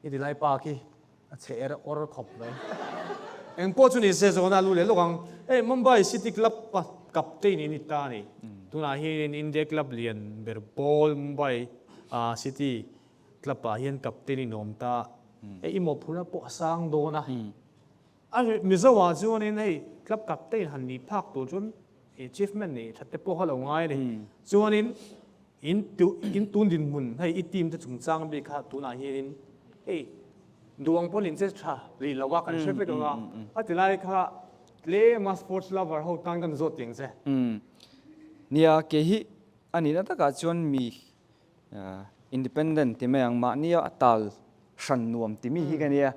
C: i di lai pa ki a che er or khop lai eng po chu ni se zo na lu le lo kang ei Mumbai City Club pa kapte ni ta ni tuna hi in India Club lian ber ball Mumbai City club pa hian captain ni nom ta e imo phura po sang do na a mizawa chuan in hei club captain han ni phak tu chun achievement ni thatte po halo ngai ni chuan in tun din mun hei I team te chung chang bi kha tu na hian hei duang polin che tha ri lawa kan shepe ka nga atilai kha le ma sports lover ho tang kan zo ting se
I: nia ke hi ani na ta ka chuan mi independent ti me ang ma nia atal shan nuam ti mi hi ka nia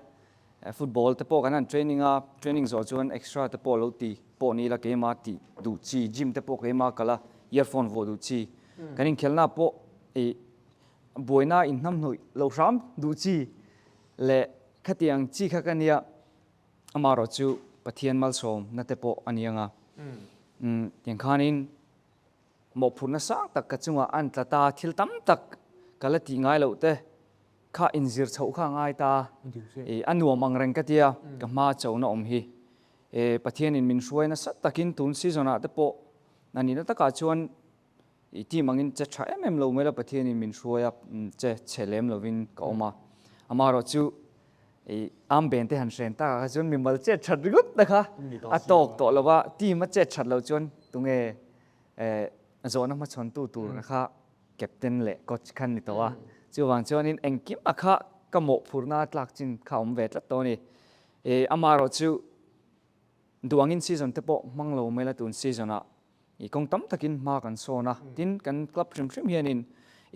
I: football te po kan training zo chuan extra te po lo ti po ni la ke ma ti du chi gym te po ke ma kala earphone vo du chi kan in khelna po e boina in nam noi lo ram du chi le khatiang chi kha kania amaro chu pathian mal som na te po anianga yang khanin mo phuna sang tak ka chunga an tlata thil tam tak kalati ngai lo te kha inzir chho kha ngai ta e anu mangreng ka tia ka ma chona om hi e pathian in min suaina sat takin tun seasona te po nani na taka chuan i ti mangin che tha em lo mela pathian in min suaya che chelem lovin ka oma amaro chu e am ben te han sen ta ka chuan mi mal che that rigut ta kha a tok to lova ti ma che that lo chuan tunge e zona ma chon tu na kha captain le coach khan ni to wa chu wang chuan in engkim akha ka mo phurna tlak chin kha om ve tla to ni e amaro chu duangin season te po manglo mela tun season a i kong tam takin ma kan sona tin kan club trim hianin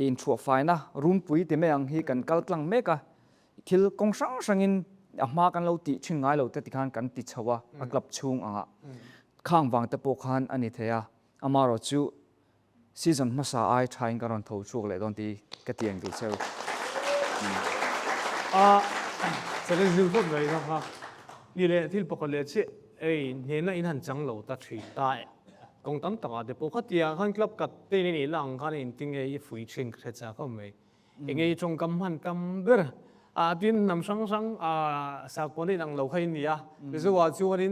I: in thua faina room pui te me ang hi kan kal tlang meka thil kong sangin a ma kan lo ti thin ngai lo te tikhan kan ti chawa a club chung anga khang wang te po khan ani theya amaro chu season masa ai thain karon tho chuk le don ti ka tiang du cheu
C: sẽ lên lưu tốt vậy đó ha đi lệ thì bọc lệ chứ ấy hiện nay in hành trắng lâu ta thủy tại công tâm tao để bọc cái hàng club cắt tên này lang cái này tiếng ấy phơi trên cái cha không vậy anh ấy trong cam hành cam bơ tin nằm sang sang sao có này lang lâu hay nhỉ ví dụว่าช่วงนี้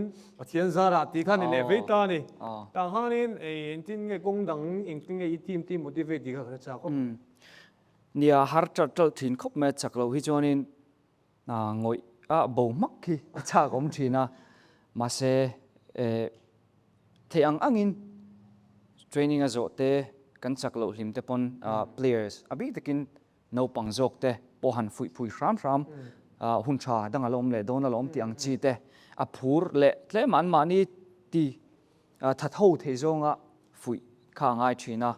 C: thiên gia ra thì cái này về ta này ta cái này ấy tiếng cái công đẳng anh tiếng ấy team motivate thì cái cha không
I: nia har chal thin khop me chaklo hi chonin ngoi bo mak hi cha gom thina ma se the angin training azo te kan chaklo hlim te pon players abi takin no pangjok te po han phui ram hun cha dang alom le don alom ti ang chi te a phur le tle man mani ti that ho the zonga phui kha ngai thina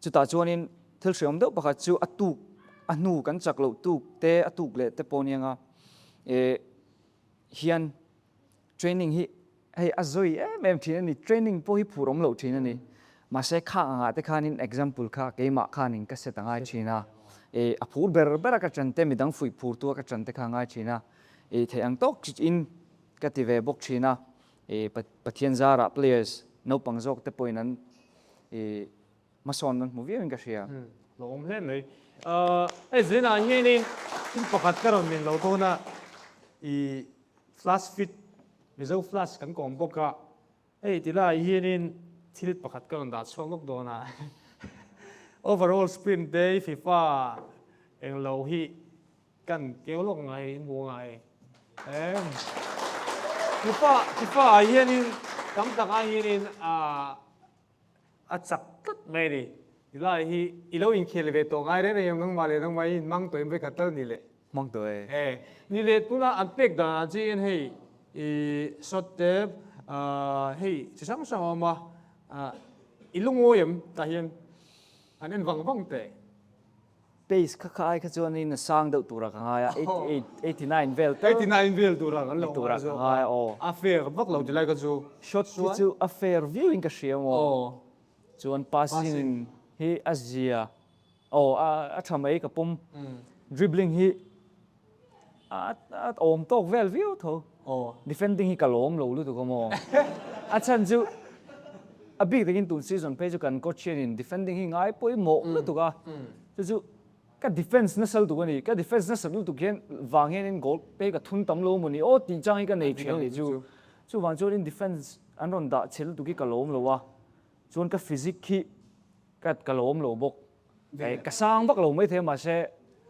I: chuta chuanin thil siam do pakhat chu atu anu kan chaklo tu te atuk le te ponianga e hian training hi hey azoi em thina ni training po hi phurom lo thina ni ma se kha anga te khanin example kha keima khanin ka setangai thina e aphur ber ka chante midang fui phur tu ka chante kha ngai thina e theang tok in ka ti ve bok thina e pathian zara players no pangjok te poinan e mason nan movie in ka sia
C: lom hen nei ai zena nge ni in pakat ka ron min lo to na i flash fit mizo flash kan kom boka ei tila hianin thil pakat ka ron da chong lok do na overall sprint day FIFA eng lo hi kan kêu lok ngai mu ngai em FIFA hianin kam ta hianin chak tat mai ni ila hi ilo in khel ve to ngai re ne yong ngang ma le nang mai mang to em ve katal ni le
I: mong to
C: ni le tuna unpack da ji en hei i shot te hei chi sang sang ma ilung o yem ta hian anen wang te
I: pace kha ai kha chuan in sang do tura ka nga ya 89 vel
C: 89 vel tura kan lo
I: tura ka nga o
C: affair bak lo dilai ka chu
I: shot chu a fair viewing ka sia mo chuan passing hi azia a thamai ka pum dribbling hi at om tok vel view tho defending hi kalom lo lu tu ko mo a chan chu a big takin tun season pe chu kan coach in defending hi ngai poi mo lu tu ka chu ka defense na sal tu ni ka defense na sal tu gen wang hen in goal pe ka thun tam lo mo ni o ti chang hi ka nei thiang ni chu wang chu in defense an ron da chel tu ki kalom lo wa chuan ka physics hi ka kalom lo bok ka sang bak lo mai the ma se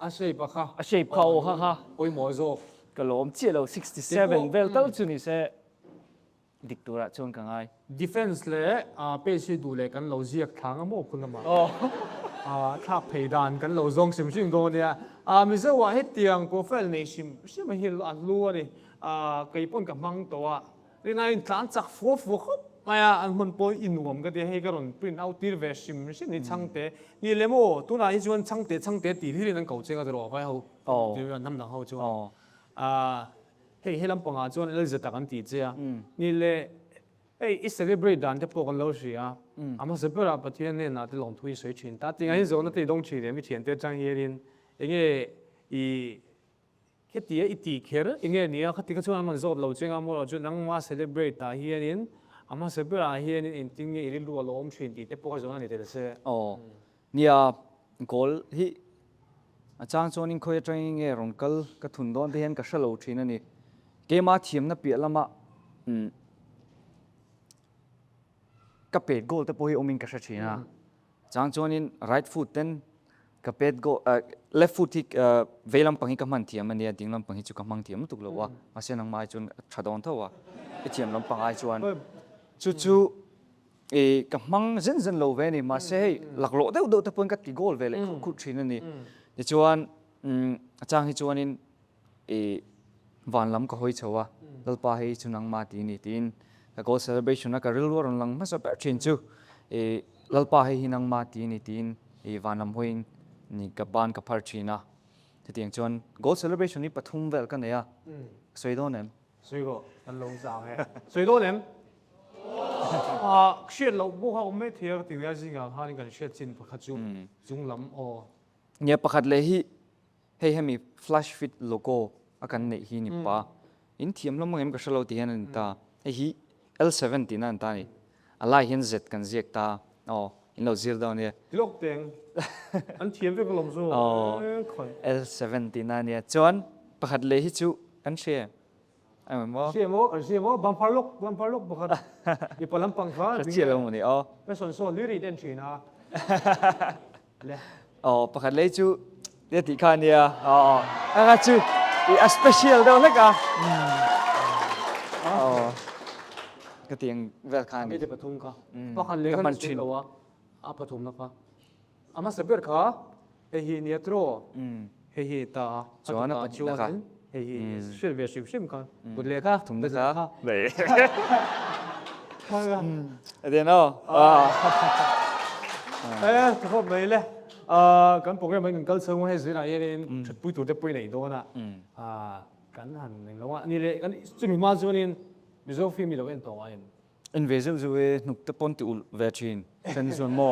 C: a shape kha
I: a shape kha o ha
C: oi mo zo
I: kalom chi lo 67 vel tal chu ni se diktura chuan ka ngai
C: defense le pe si du le kan lo ziak thang mo phun ma thak phei dan kan lo zong sim sim do nia mi zo wa het tiang profile nei sim hil an lu ani kai pon ka mang to wa ri na in tlan chak fo khop maya an mon poi inuam ka de he ka ron print out tir ve sim ni changte ni lemo tu na hi chuan changte ti hi nan ko chenga ro vai ho ti nam na ho chu hei helam panga chuan el zeta kan ti che ni le ei i celebrate dan te po kan lo sia ama separa pathian ne na te long thui sui chin ta ting ai zo na te dong chi le mi thian te chang ye rin enge i kheti e ti kher enge nia khati ka chuan man zob lo chenga mo chu nang ma celebrate ta hian in ama separa hian in ting e ri lu lo om thin ti te po zo na ni te se
I: oh nia goal hi achang chonin khoi training e rongkal ka thun don te hian ka shalo thina ni ke ma thiam na pi lama ka pet goal te po hi omin ka sha thina chang chonin right foot ten ka pet go left foot hi veilam panghi ka man thiam ania dinglam panghi chu ka mang thiam tuk lo wa ase nang mai chun thadon thawa e thiam lam pangai chuan chu e ka mang zen zen lo ve ni ma se lak lo deuh deuh te pon ka ti goal ve le khu thina ni de chuan achang hi chuan in e van lam ka hoi chawa lalpa hi chunang ma ti ni tin ka goal celebration na ka real war lang ma sa per chin chu e lalpa hi hinang ma ti ni tin e van lam hoin ni ka ban ka phar china te tiang chuan goal celebration ni pathum vel ka neya soidon em
C: sui go an long sa he sui do nem a shit lo bo ha me thia ti ya jinga ha ni kan shit chin pakha chu chung lam o
I: nia pakhat le hi hei hemi flash fit logo akan nei hi ni pa in thiam lam ngem ka shalo ti han an ta hi L70 nan ta ni alai hin z kan ziek ta in lo zir down ne
C: tilok teng an thiam ve ko lom zo khoi
I: L70 na ne chuan pakhat le hi chu kan she ai mo
C: CMO bumper lock bakhat i palam pang fa
I: chi lo mo ni
C: pe son so liri den china le
I: pakhat le chu le ti kha nia anga chu i special do le ka cái tiếng về khăn
C: cái pathum ka pakhan le kan chin lo a pathum na ka ama seber kha he hi ni atro he hi ta
I: chuan a
C: chuan
I: ka
C: he hi shir ve shim ka bud le ka
I: thum da ka le de no
C: ta ho mai le kan program mai kan kal song he zira yen chat pui tu te pui nei do na kan han ning lo ni le kan chumi ma zonin mizo fi mi lo en to ain
I: in vezil zuwe nuk te pon ti ul ve chin sen zon mo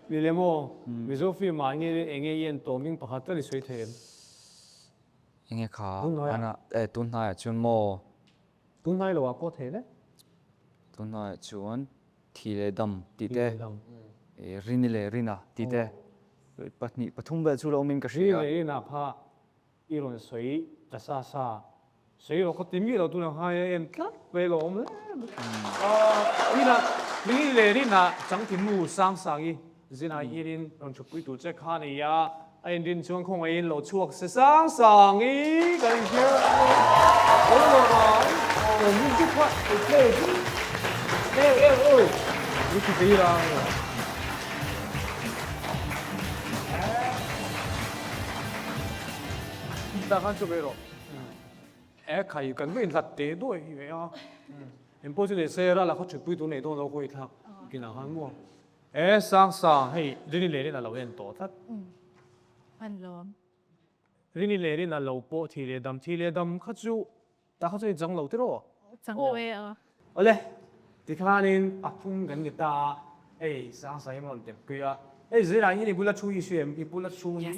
C: mi le mo mizo fi ma nge enge yen to ming pakhat ta ni soi them
I: inge kha
C: Tun noi à?
I: ana tun na chun mo
C: tu nai lo ko the le
I: tun na chuan thi le dam ti te rini le rina ti te patni pathum ve chu lo min ka
C: ri
I: shia
C: le na pha iron soi ta sa soi lo ko ti mi lo tu na ha em kat ve lo om le ni le ri na chang ti mu sang sang i zina irin ron chu pui tu che kha ni ya ai din chuang khong ai lo chuak se sang sang i kan hier lo ba ni chu kwa ke oi ni ki ti ra ta kan chu ve ro khai kan ve lat te do hi ve a em po le se ra la kho chu pui tu nei do lo ko i thak kin a han mo sang sang hei rini le na lo en to that
G: พันล้อม
C: rini le na lo po thi le dam kha chu ta kha chu jang lo te ro
G: จังเลย
C: ole ti khanin a phum gan ni ta ei sang sai mon te kya ei zira ni bula chu yi shem i bula chu ni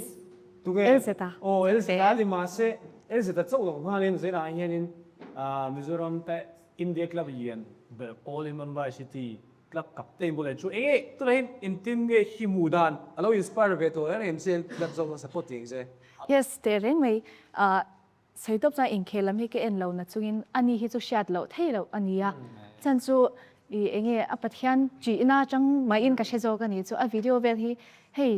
C: tu ge
G: Elzeta.
C: Elzeta li ma se Elzeta chou lo khanin zira hianin Mizoram te India club yen be all in Mumbai city club captain bole chu tu rein in team ge himudan alo inspire ve to em sel club zo supporting je
G: yes แต่เร่งไม่ใส่ตัวใจอินเคลัมให้แกเอ็นเรานะจุกินอันนี้ที่จะชัดเราเท่เราอันนี้อะฉันจูเองอปัทยันจีน่าจังไม่อินกับเชโจกันนี่จูวิดีโอเวทีเฮ้ย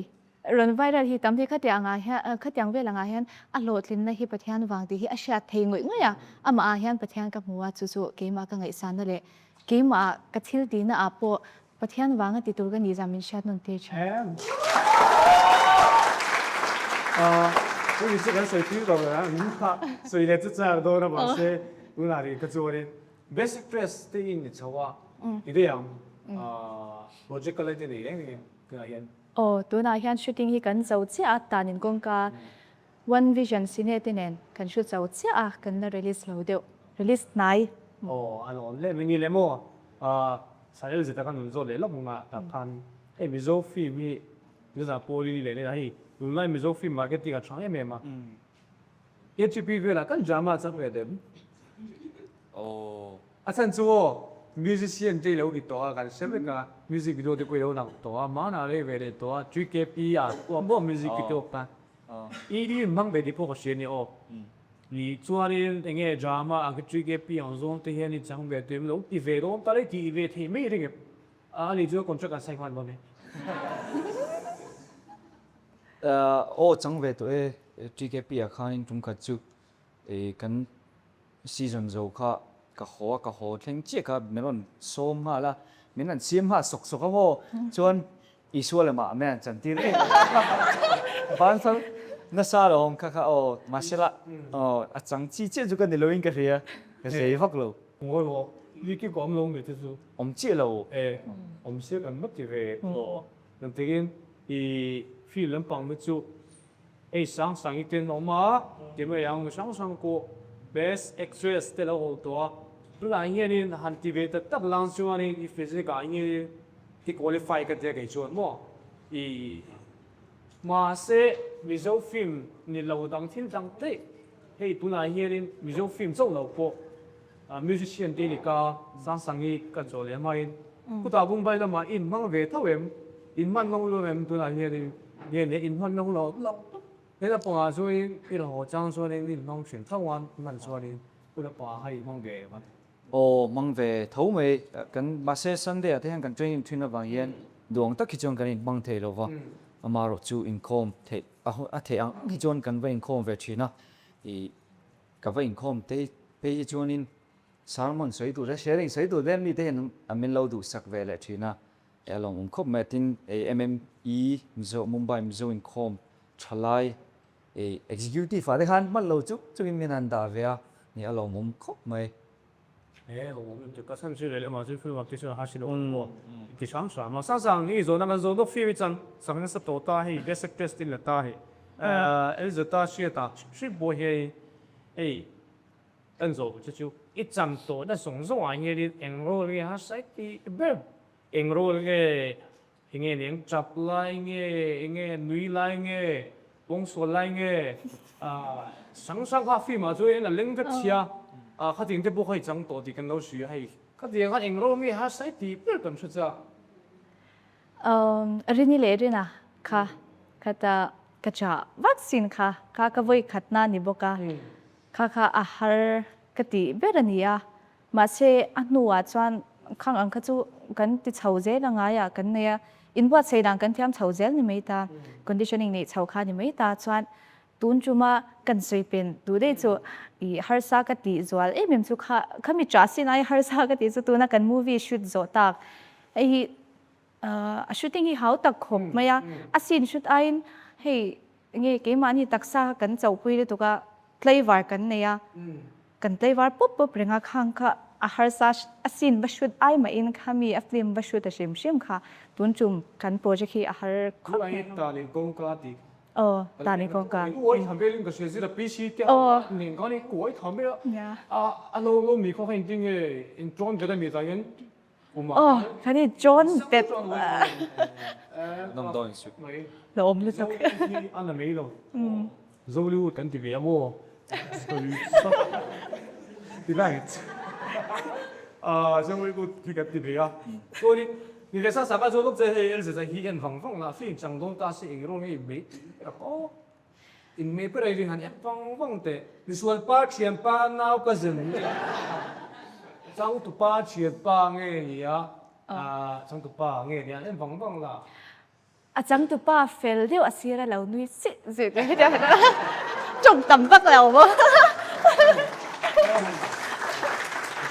G: รันไวรัลที่ตามที่ขัดยังไงฮะขัดยังเวลาไงฮะอัลโหลดลินนะที่ปัทยันวางที่อาชัดเทงงอยอ่ะมาฮะปัทยันกับมัวจูเกมมากันไงสันนั่นแหละเกมมากัดทิลดีนะอาโปปัทยันวางติดตัวกันนี่จามินชัดนั่นเตช
C: 我也是跟水听到的，水的这这多那么些，有哪里个做的？Best dress 的印的丑啊，你这样我这个来这里那个人，
G: ตัวนั้นเห็นชุดที่กันเจ้าเจ้าตานินกงกา One Vision สิเนี่ยที่นั่นกันชุดเจ้าเจ้ากันน่ะ release แล้วเดียว release ไหน
C: อันนั้นเลยมินิเลโม่ sai zeta kan zo le lok nga ta khan e mizo film hi miza poli le le hi lunai mizo film marketing a chang em ma HPV ve la kan drama cha ve dem
I: ồ
C: a chan chu musician te lo ki to kan se ve ka music video te ko lo nang to ma na le ve le to 3KP a ko mo music video pa i di mang be di po ko she ni o你做的那个 drama 啊，个最个比方说这些你讲别对不咯？你为了到底第为题没那个啊，你做工作个习惯没？
I: ô chẳng về tuổi tri cái bia khai trong cái chú cái season rồi cả hồ thằng chia cả mình còn xôm ha là mình còn xiêm ha sọc sọc không hồ chuan isu là mà mình chẳng tin bán sang nó sao rồi không cả ô mà sẽ là chẳng chi chia cho cái này lâu cái gì à cái gì phát lâu
C: 我你去講攏嘅就是
I: ông chia lâu
C: 我們識人乜嘢嘅哦，人哋嘅以 film 幫你做上上一點好嘛？點樣上過 best actress 得了好多，本來呢啲韓地位得得兩雙呢，啲 physical 呢啲 qualify 嘅啲嘅做麼？mà sẽ visual film ni lâu đăng thiên đăng tệ hay tụi này hiện visual film trong lâu po musician đi cả sang sang đi cả chỗ này mà cứ ta bung bay là mà in mang về thâu em in mang ngông luôn em tụi này hiện in mang ngông lâu lâu thế là bỏ rồi cái là họ trang rồi nên in mang chuyển thâu anh mình rồi nên tụi nó bỏ hay mang về mà
I: ồ mang về thấu mày cần bà sẽ Sunday à thế hàng cần training thuyền vàng hiện đường tắc khi chọn cần in mang thế rồi vâng mà rồi chú income thế thế anh khi chọn cần về income về chuyện á thì cả về income thế bây giờ chọn in Salmon sấy tụ ra sharing sấy tụ đem đi thế mình lâu đủ sắc về lại chuyện á lòng income mà tin MME Mizo Mumbai Mizo income chalai executive phải đấy han mất lâu chút cho mình ăn đào về à nhà lòng income mày
C: 我们就个上去了嘛，就去嘛，就是还是我，就上船嘛，上上你做那个做个飞一张，上面是多大嘿，best actress 的大嘿，是大学大，是不嘿，做就一张多，那送上玩意的，enroll 的还是的，不，enroll 的，连잡来的，女来的，公司来的，上上咖啡嘛，所以那领个钱。เขาถึงจะบอกให้จังตัวที่กันเราสื่อให้เขาถึงเขาเองเราไม่หาสายที่เปิดกันชุดจ้า
G: รินิเลรินะค่ะแต่กระจาวัคซีนค่ะก็ไว้ขัดหน้านี่บอกค่ะอาหารกติเบรนียมาเชอนุวัชวันข้างอังคจูกันติดเฉาเจลงไงกันเนี่ยอินวัดเสดังกันที่อันเฉาเจลนี่ไม่ตา conditioning นี่เฉาขานี่ไม่ตาชวนตุนจุมากันสวยเป็นดูได้จูฮาร์ซากติจวลมิมจุข้ามีจัสซินไอฮาร์ซากติจูตัวนักกันมูวี่ชุดจตักชุดที่เขาตักขบมาอาศินชุดไอน์เฮ้ยเงี้ยเกมันนี่ตักซากันเจ้าปุยเลยตัวก็เพลย์วาร์กันเนี่ยกันเพลย์วาร์ปุ๊บเรื่องข้างค่ะฮาร์ซาอาศินบัชุดไอมาอินข้ามีอัฟลิมบัชุดแต่ชิมค่ะตุนจุมกันโปรเจกต์ที่ฮาร์ค
C: อะไรตาลิงกงกาติ
G: ตานี่กงกา
C: โอ้ยทำไปเรื่องกับเสียสิละปีชีเดียวหนึ่งก็นี่กูไอ้ทำไปแล้วเรามีความเห็นจริงเองจอนจะได้มีใจกัน
G: คันนี้จอนเด็ด
I: น้ำดอยสุด
G: ลมเลยสัก
C: อันนั้นไม่หรอกโซลูกันที่เวียโม่ที่ไหนโซลูที่กันที่เวียตัวนี้你在上班做到这些，是在体验方法啦，非常多大是应用的没，因没不来人看方法的，你说8,800那个人，张都8,800个呀，张都8个呀，因方法啦。
G: จังตุป้าเฟลเดียวอาเซียเราหนุ่ยสิสิเดี๋ยวจงต่ำปักแล้วบ่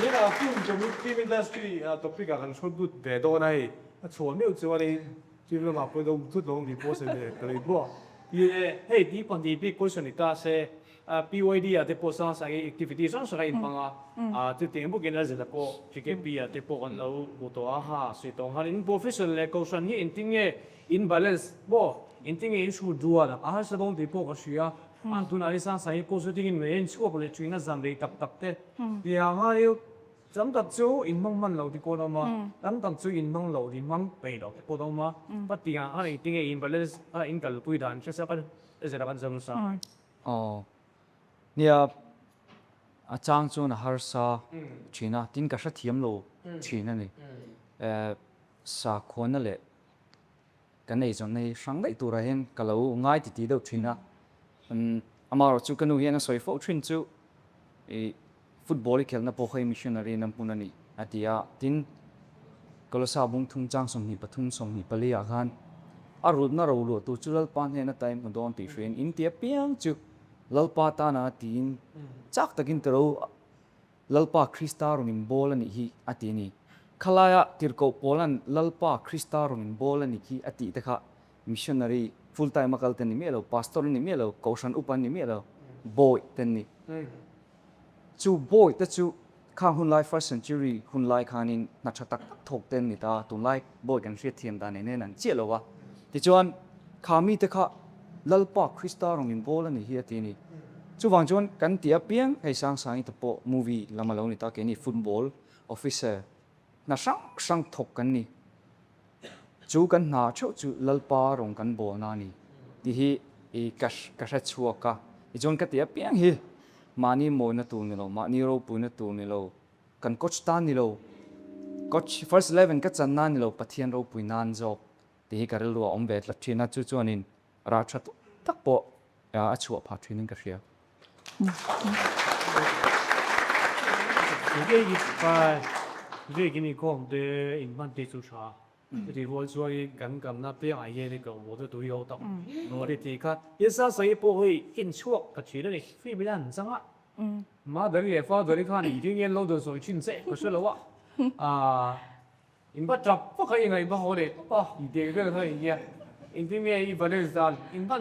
C: นี่นะฟิล์มจะมีฟิล์มอินดัสทรีท็อปิกกันชดดูเด็ดตัวไหนชวนไม่เอาตัวนี้ที่เรามาเปิดดูทุกตรงที่โพสต์เลยก็เลยบอกเฮ้ยที่ปัจจุบันโพสต์นี่ตาเสPYD ที่โพสต์สั่งแอคทิวิตี้ส่วนสายอินพังที่เต็มบุกเงินจะพอ PKP ที่พอกันเราบุตรสุดท้ายอินโปรเฟชชั่นเลยก็ส่วนนี้อินทิ้งอินบาลานซ์บ่อินทิ้งอินชูดัวนะสตรงที่พอก็เสียอันตุนาริสันสายโพสต์ทิ้งอินเมนชั่วเลยช่วยนั่นจำได้ตักเตะเดี๋ยว Chấm tập chú in mong lâu thì cô đâu mà chấm tập chú in mong lâu thì mong bể đâu cô đâu mà bắt tiếng anh này tiếng in balance in cả lúc đàn chắc sẽ bắt sẽ là bắt dòng sao
I: nia a chang chu na har sa china tin ka sha thiam lo china ni sa khona le kan nei zon nei sang dai tu ra hen ka lo ngai ti ti do china amaro chu kanu hian a soi fo thin chu e football khel na po khoi missionary nam punani atia tin kolosa bung thung chang som ni pathum som ni pali a khan arul na ro lo tu chulal pan he na time don ti train in tia piang chu lalpa ta na tin chak takin tero lalpa krista rungin bol ani hi atini khalaya tirko polan lalpa krista rungin bol ani hi ati takha missionary full time akal ten ni melo pastor ni melo kaushan upan ni melo boy ten ni chu boy ta chu khang hun lai first century hun lai khanin na chatak thok ten ni ta tu lai boy kan hriat thiam da ne nan chelo wa ti chuan khami te kha lalpa krista rongin bol ani hi atini chu wang chuan kan tia piang hei sang sang ta po movie lamalo ni ta ke ni football officer na sang thok kan ni chu kan na chu chu lalpa rong kan bol na ni ti hi e ka chuaka i chuan ka tia piang hi mani mo na tu ni lo mani ro pu na tu ni lo kan coach ta ni lo coach first 11 ka chan na ni lo pathian ro pu nan zo ti hi ka rel lo om bet la thina chu chuanin ra that tak po a chu pha training ka ria
C: 이게 이빨 이게 이게 공대 인만 대수사 thì vô chơi gắn cầm na bia ai cái cái bộ tôi yêu động nó đi thì khác ít sao sai bộ hơi in chuộc cái chuyện này phi bị làm sao á mà đợi cái pha đợi cái này thì nghe lâu rồi rồi chuyên sẽ có sự lâu à in bắt chập có cái này bắt hồ đấy thì cái thôi nhỉ in thì nghe in vấn đề là in bắt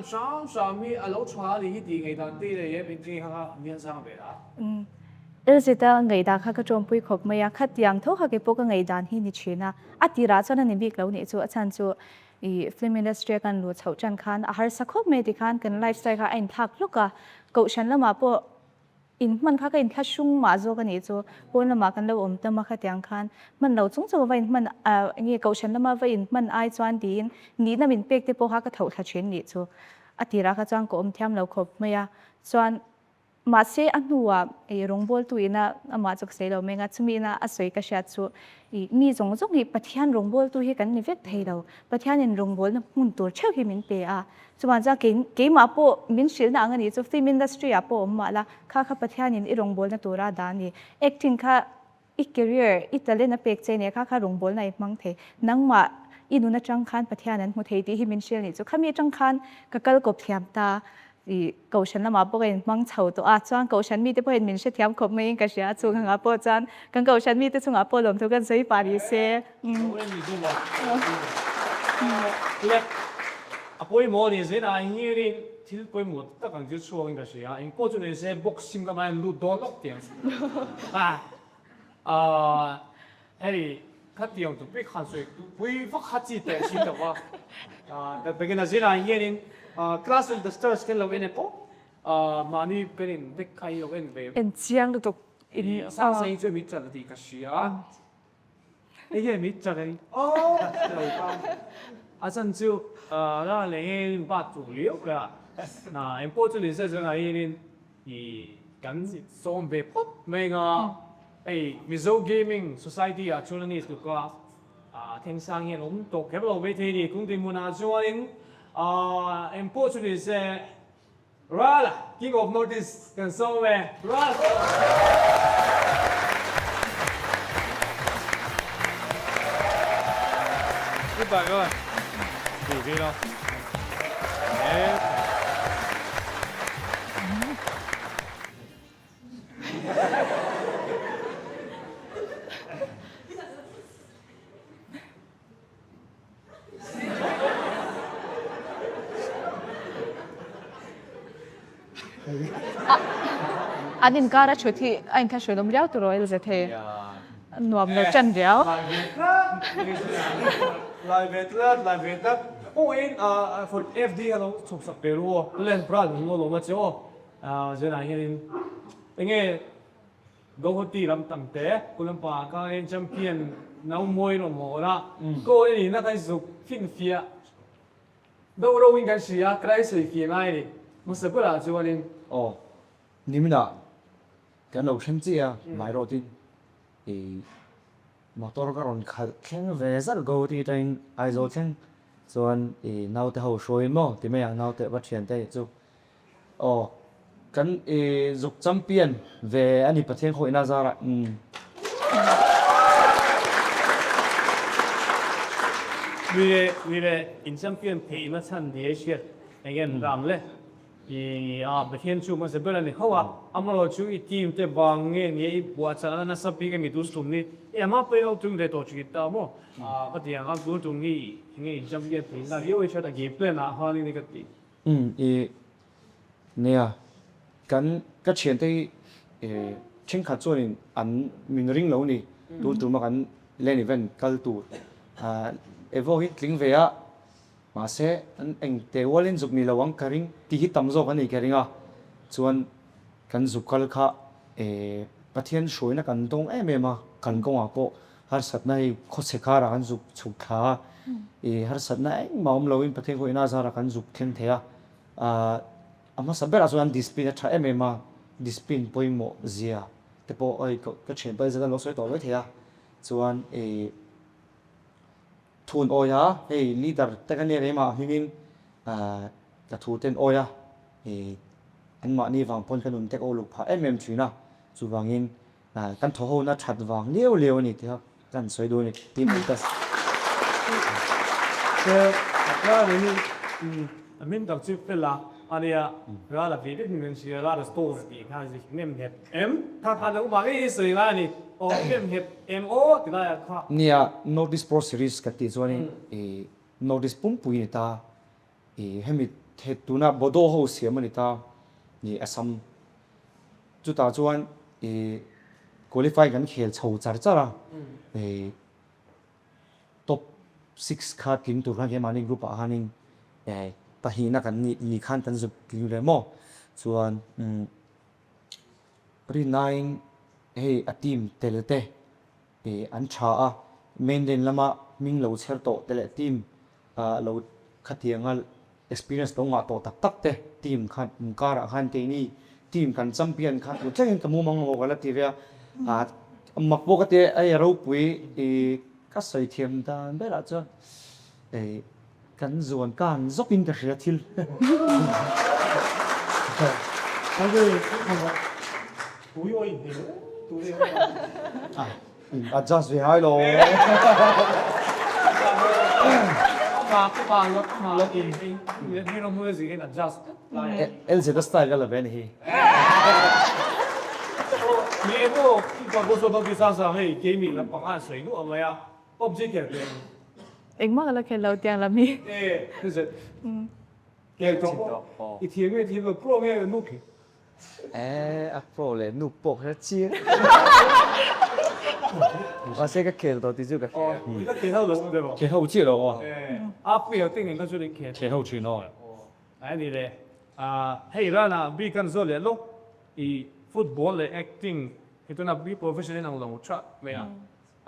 C: sáng mi ở lâu xóa thì ngày đầu tiên này bên trên ha miễn sao vậy đó
G: Elzita ngai da kha ka chom pui khop maya khat yang tho kha ke po ka ngai dan hi ni china atira chona ni bik lo ni chu achan chu I film industry kan lu chau chan khan a har sakhop me di khan kan lifestyle kha ain thak luka ko shan lama po in man kha ka in kha shung ma zo ka ni chu pon lama kan lo om ta ma kha tyang khan man lo chung chu vain man nge ko shan lama vain man ai chuan din ni na min pek te po ha ka thau tha chen ni chu atira kha chang ko om thiam lo khop maya chuan mà sẽ ăn hùa rong bol tui na mà chok sei lo menga chumi na asoi ka sha chu mi jong jong hi pathian rong bol tu hi kan ni vek thei lo pathian in rong bol na mun tur cheu hi min pe a chuwa ja ke ma po min shil na ngani chu film industry a po ma la kha kha pathian in rong bol na tura da ni acting kha I career I talent na pek che ne kha kha rong bol na I mang the nang ma inu na chang khan pathian an mu thei ti hi min shil ni chu khami chang khan ka kal kop thiam ta I cầu sanh làm apa kan mang chau to a chuan cầu sanh mi te po min se thiam khop mai ka sia chu nga po chan kan cầu sanh mi te chunga po lom thu kan sei pari se
C: le apoi mo ni se na hi ri thil poi mo ta kan ju chuang ka sia in ko chu ne se boxing ka mai lu do lok tiang heri khát tiang tu pe khan soi pui fa khat chi te chi ta wa da begin na se na hi ri class of the stars kan lo ene po mani perin bek kai lo en ve
G: en chiang tu in
C: sang sang chu mi chan ti ka sia ye mi chan ai a chan chu ra le ba tu liu ka na em po chu ni se zeng ai ni I kan som be pop me nga ai Mizo Gaming Society a chulani su ka theng sang yen om to ke lo ve the ni kung ti mu na chuan em po chu ni se Rala King of Northeast kan so me Rala Goodbye rồi. Đủ đi đâu. Đấy.
G: anh in cara chuthi anh kha shoi lom riau tu roi ze the nuam no chan riau
C: Lại về tất. Ôi for FD nó chụp sập bể luôn. Lên brand nó lo mà chứ. Giờ này hiện anh nghe go hoti ram tam te kulam pa ka en champion nau moi no mo na ko ni na kai zu fin fia do ro wing kan sia krai sui fi ngai ni mo se bula chu anin
I: ồ nín đã cái đầu xem gì à máy đầu tiên thì mà tôi có còn khen về rất là go thì trên ai rồi khen rồi thì nào thì hậu suy mà thì mấy anh nào thì bắt chuyện đây chú ồ cái dục champion về anh đi bắt chuyện hội na ra
C: vì in champion thì nó thành địa shit again ram leประเทศชูมันจะเป็นอะไรเขาว่าเราชูทีมแต่บางเงี้ยนี่บัวชนะน่าสับปีกันมีตัวสุ่มนี่มาไปเอาตรงเด็ดตัวชีวิตตามั้งก็ที่อย่างนั้นตัวตรงนี้งี้จำเป็นที่น่าเยอะเช่นเกมเพลย์นะฮานี่ก็ตี
I: เนี่ยกันก็เชียนที่เช่นขัดส่วนอันมินริงเหล่านี้ตัวมากันเล่นอีเวนต์กัลตูวอฮิตลิงเวียมาเสอันเองเทวลินจุกมีระวังคาริงที่ฮิตตั้มโซกันอีกคาริงส่วนกันจุกคัลค่ะประเทศช่วยนักกันตรงเมมากันก็ว่าก็ฮาร์สัตย์ในโคเซคาระกันจุกฉุกขาฮาร์สัตย์ในมาอมเราอินประเทศคนน่าจะรักกันจุกเข่งเทียมาสับเบลส่วนดิสปินถ้ามาดิสปินพอยโมเซียแต่พอก็เช่นไปจะกันเราสวยต่อไว้เทียส่วนทุนโอยะลีดเดอร์แต่กันเนี่ยมาหิมินจะทุนเต็นโอยะอันมานี่วางพลขนุนเทคโอลูกพาชีนะสุวางินกันท้อน่าชัดวางเลี้ยวนี่ที่กันสวยดูนี่ทีมอินเตอร์
C: ก็นี่มินตักชิปเปล่าอันนี้เราละวิธีหนึ่งคือเราละสตูดิโอข้าศึกเนี่ยเห็ดถ้าเราบอกว่าสวยงามนี่โอ้เนี่ยเห็ดโอที่ได้ค่ะ
I: เนี่ย Notice Pro Series กันที่ส่วนนี้Notice ปุ่มปุยนี่ตาให้มีเห็ดตัวน่ะบดโอโฮเสียมันนี่ตานี่assam จุดตาส่วนqualify กันเขียนโชว์จัดจ้าละtop 6ขาดกินตัวข้างเขียนมาในกลุ่มอาหารนี่ปะฮีนักกันนี่ขั้นตันสุดกินเลยมั้งส่วนรีนายทีมเตลเตอันชาเมนเดนละมามิงเราเชิดโตเตลทีมเราขัดเทียงexperience ตรงว่าโตตักเตทีมขัดมุงการขันเทนี่ทีมกันจัมเปียนขัดรู้จักกันกับมุมมองของกันทีเดียวมักบอกกันไอ้เราปุยก็ใส่เทียมตาเบลล์จ้ะกันส่วนการซบอินเตอร์เน็ตทิล
C: ก็คือตัวย่อยเดียวตัวเดียว
I: adjust ไปให้เรา
C: ปาลดอินที่เราไม่ได้สิ่งนั้น adjust
I: จะสไตล์กันละเป็นฮี
C: มีพวกที่ก็รู้สึกว่าพิซซ่าสายเกมมิ่งแล้วปังอ่ะสวยนู่นอะไรobject เอง
G: เอ็งมากแล้วแค่เราเตียงละมี
C: คือจะแกต้องอีทีไม่ทีก็โปรไม่นุ๊ก
I: โปรเลยนุ๊กปกแล้วเจี๊ยว่าเสกเขียนตัวที่จุก
C: 你个铁后的是对不？
I: เขียน好接了哇
C: 不要定你个说你铁。
I: เขียน好去喏
C: 哎，你嘞嘿，那那比跟说嘞咯，以 football 嘞 acting，itu na bi professional nang long tra，没啊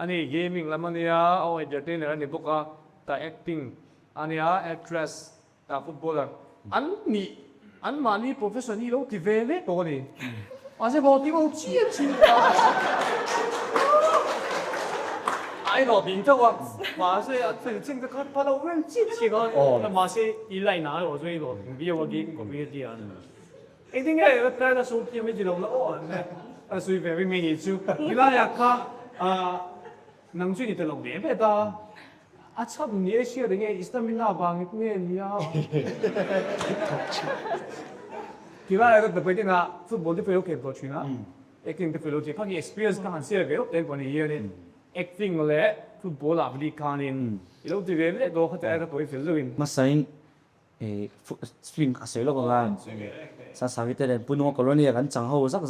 C: ？ani gaming lah mana ya, oh entertainer ani buka ta acting, ani ya actress, ta footballer. An mani professional lo develop to ni. Ase bahut hi bahut chi. ai lo bin to wa ma se zeng zeng de kan pa lo wen chi chi ga ma se i lai na lo zui lo bi yo gi ko bi di an I think ai ta na su ti me ji lo lo ne a sui very me ni chu ki la ya ka nang ju ni de lo be be da a cha bu ni shi de nge stamina ba nge ni ya ki la ya de pe ti na football de pe lo ke to chi na acting de pe lo ji ka ni experience ka han se ge lo de ko ni ye ni acting เลย football อ่ะวิธีการนี่เราที่เรียนเลยดูเขาจะอะไรก็ไปฟิลล์วิน
I: มาใส่สปริงอาศัยแล้วก็งานสาวๆที่เรียนปุ่นหัวกรณีกันจังเขาสัก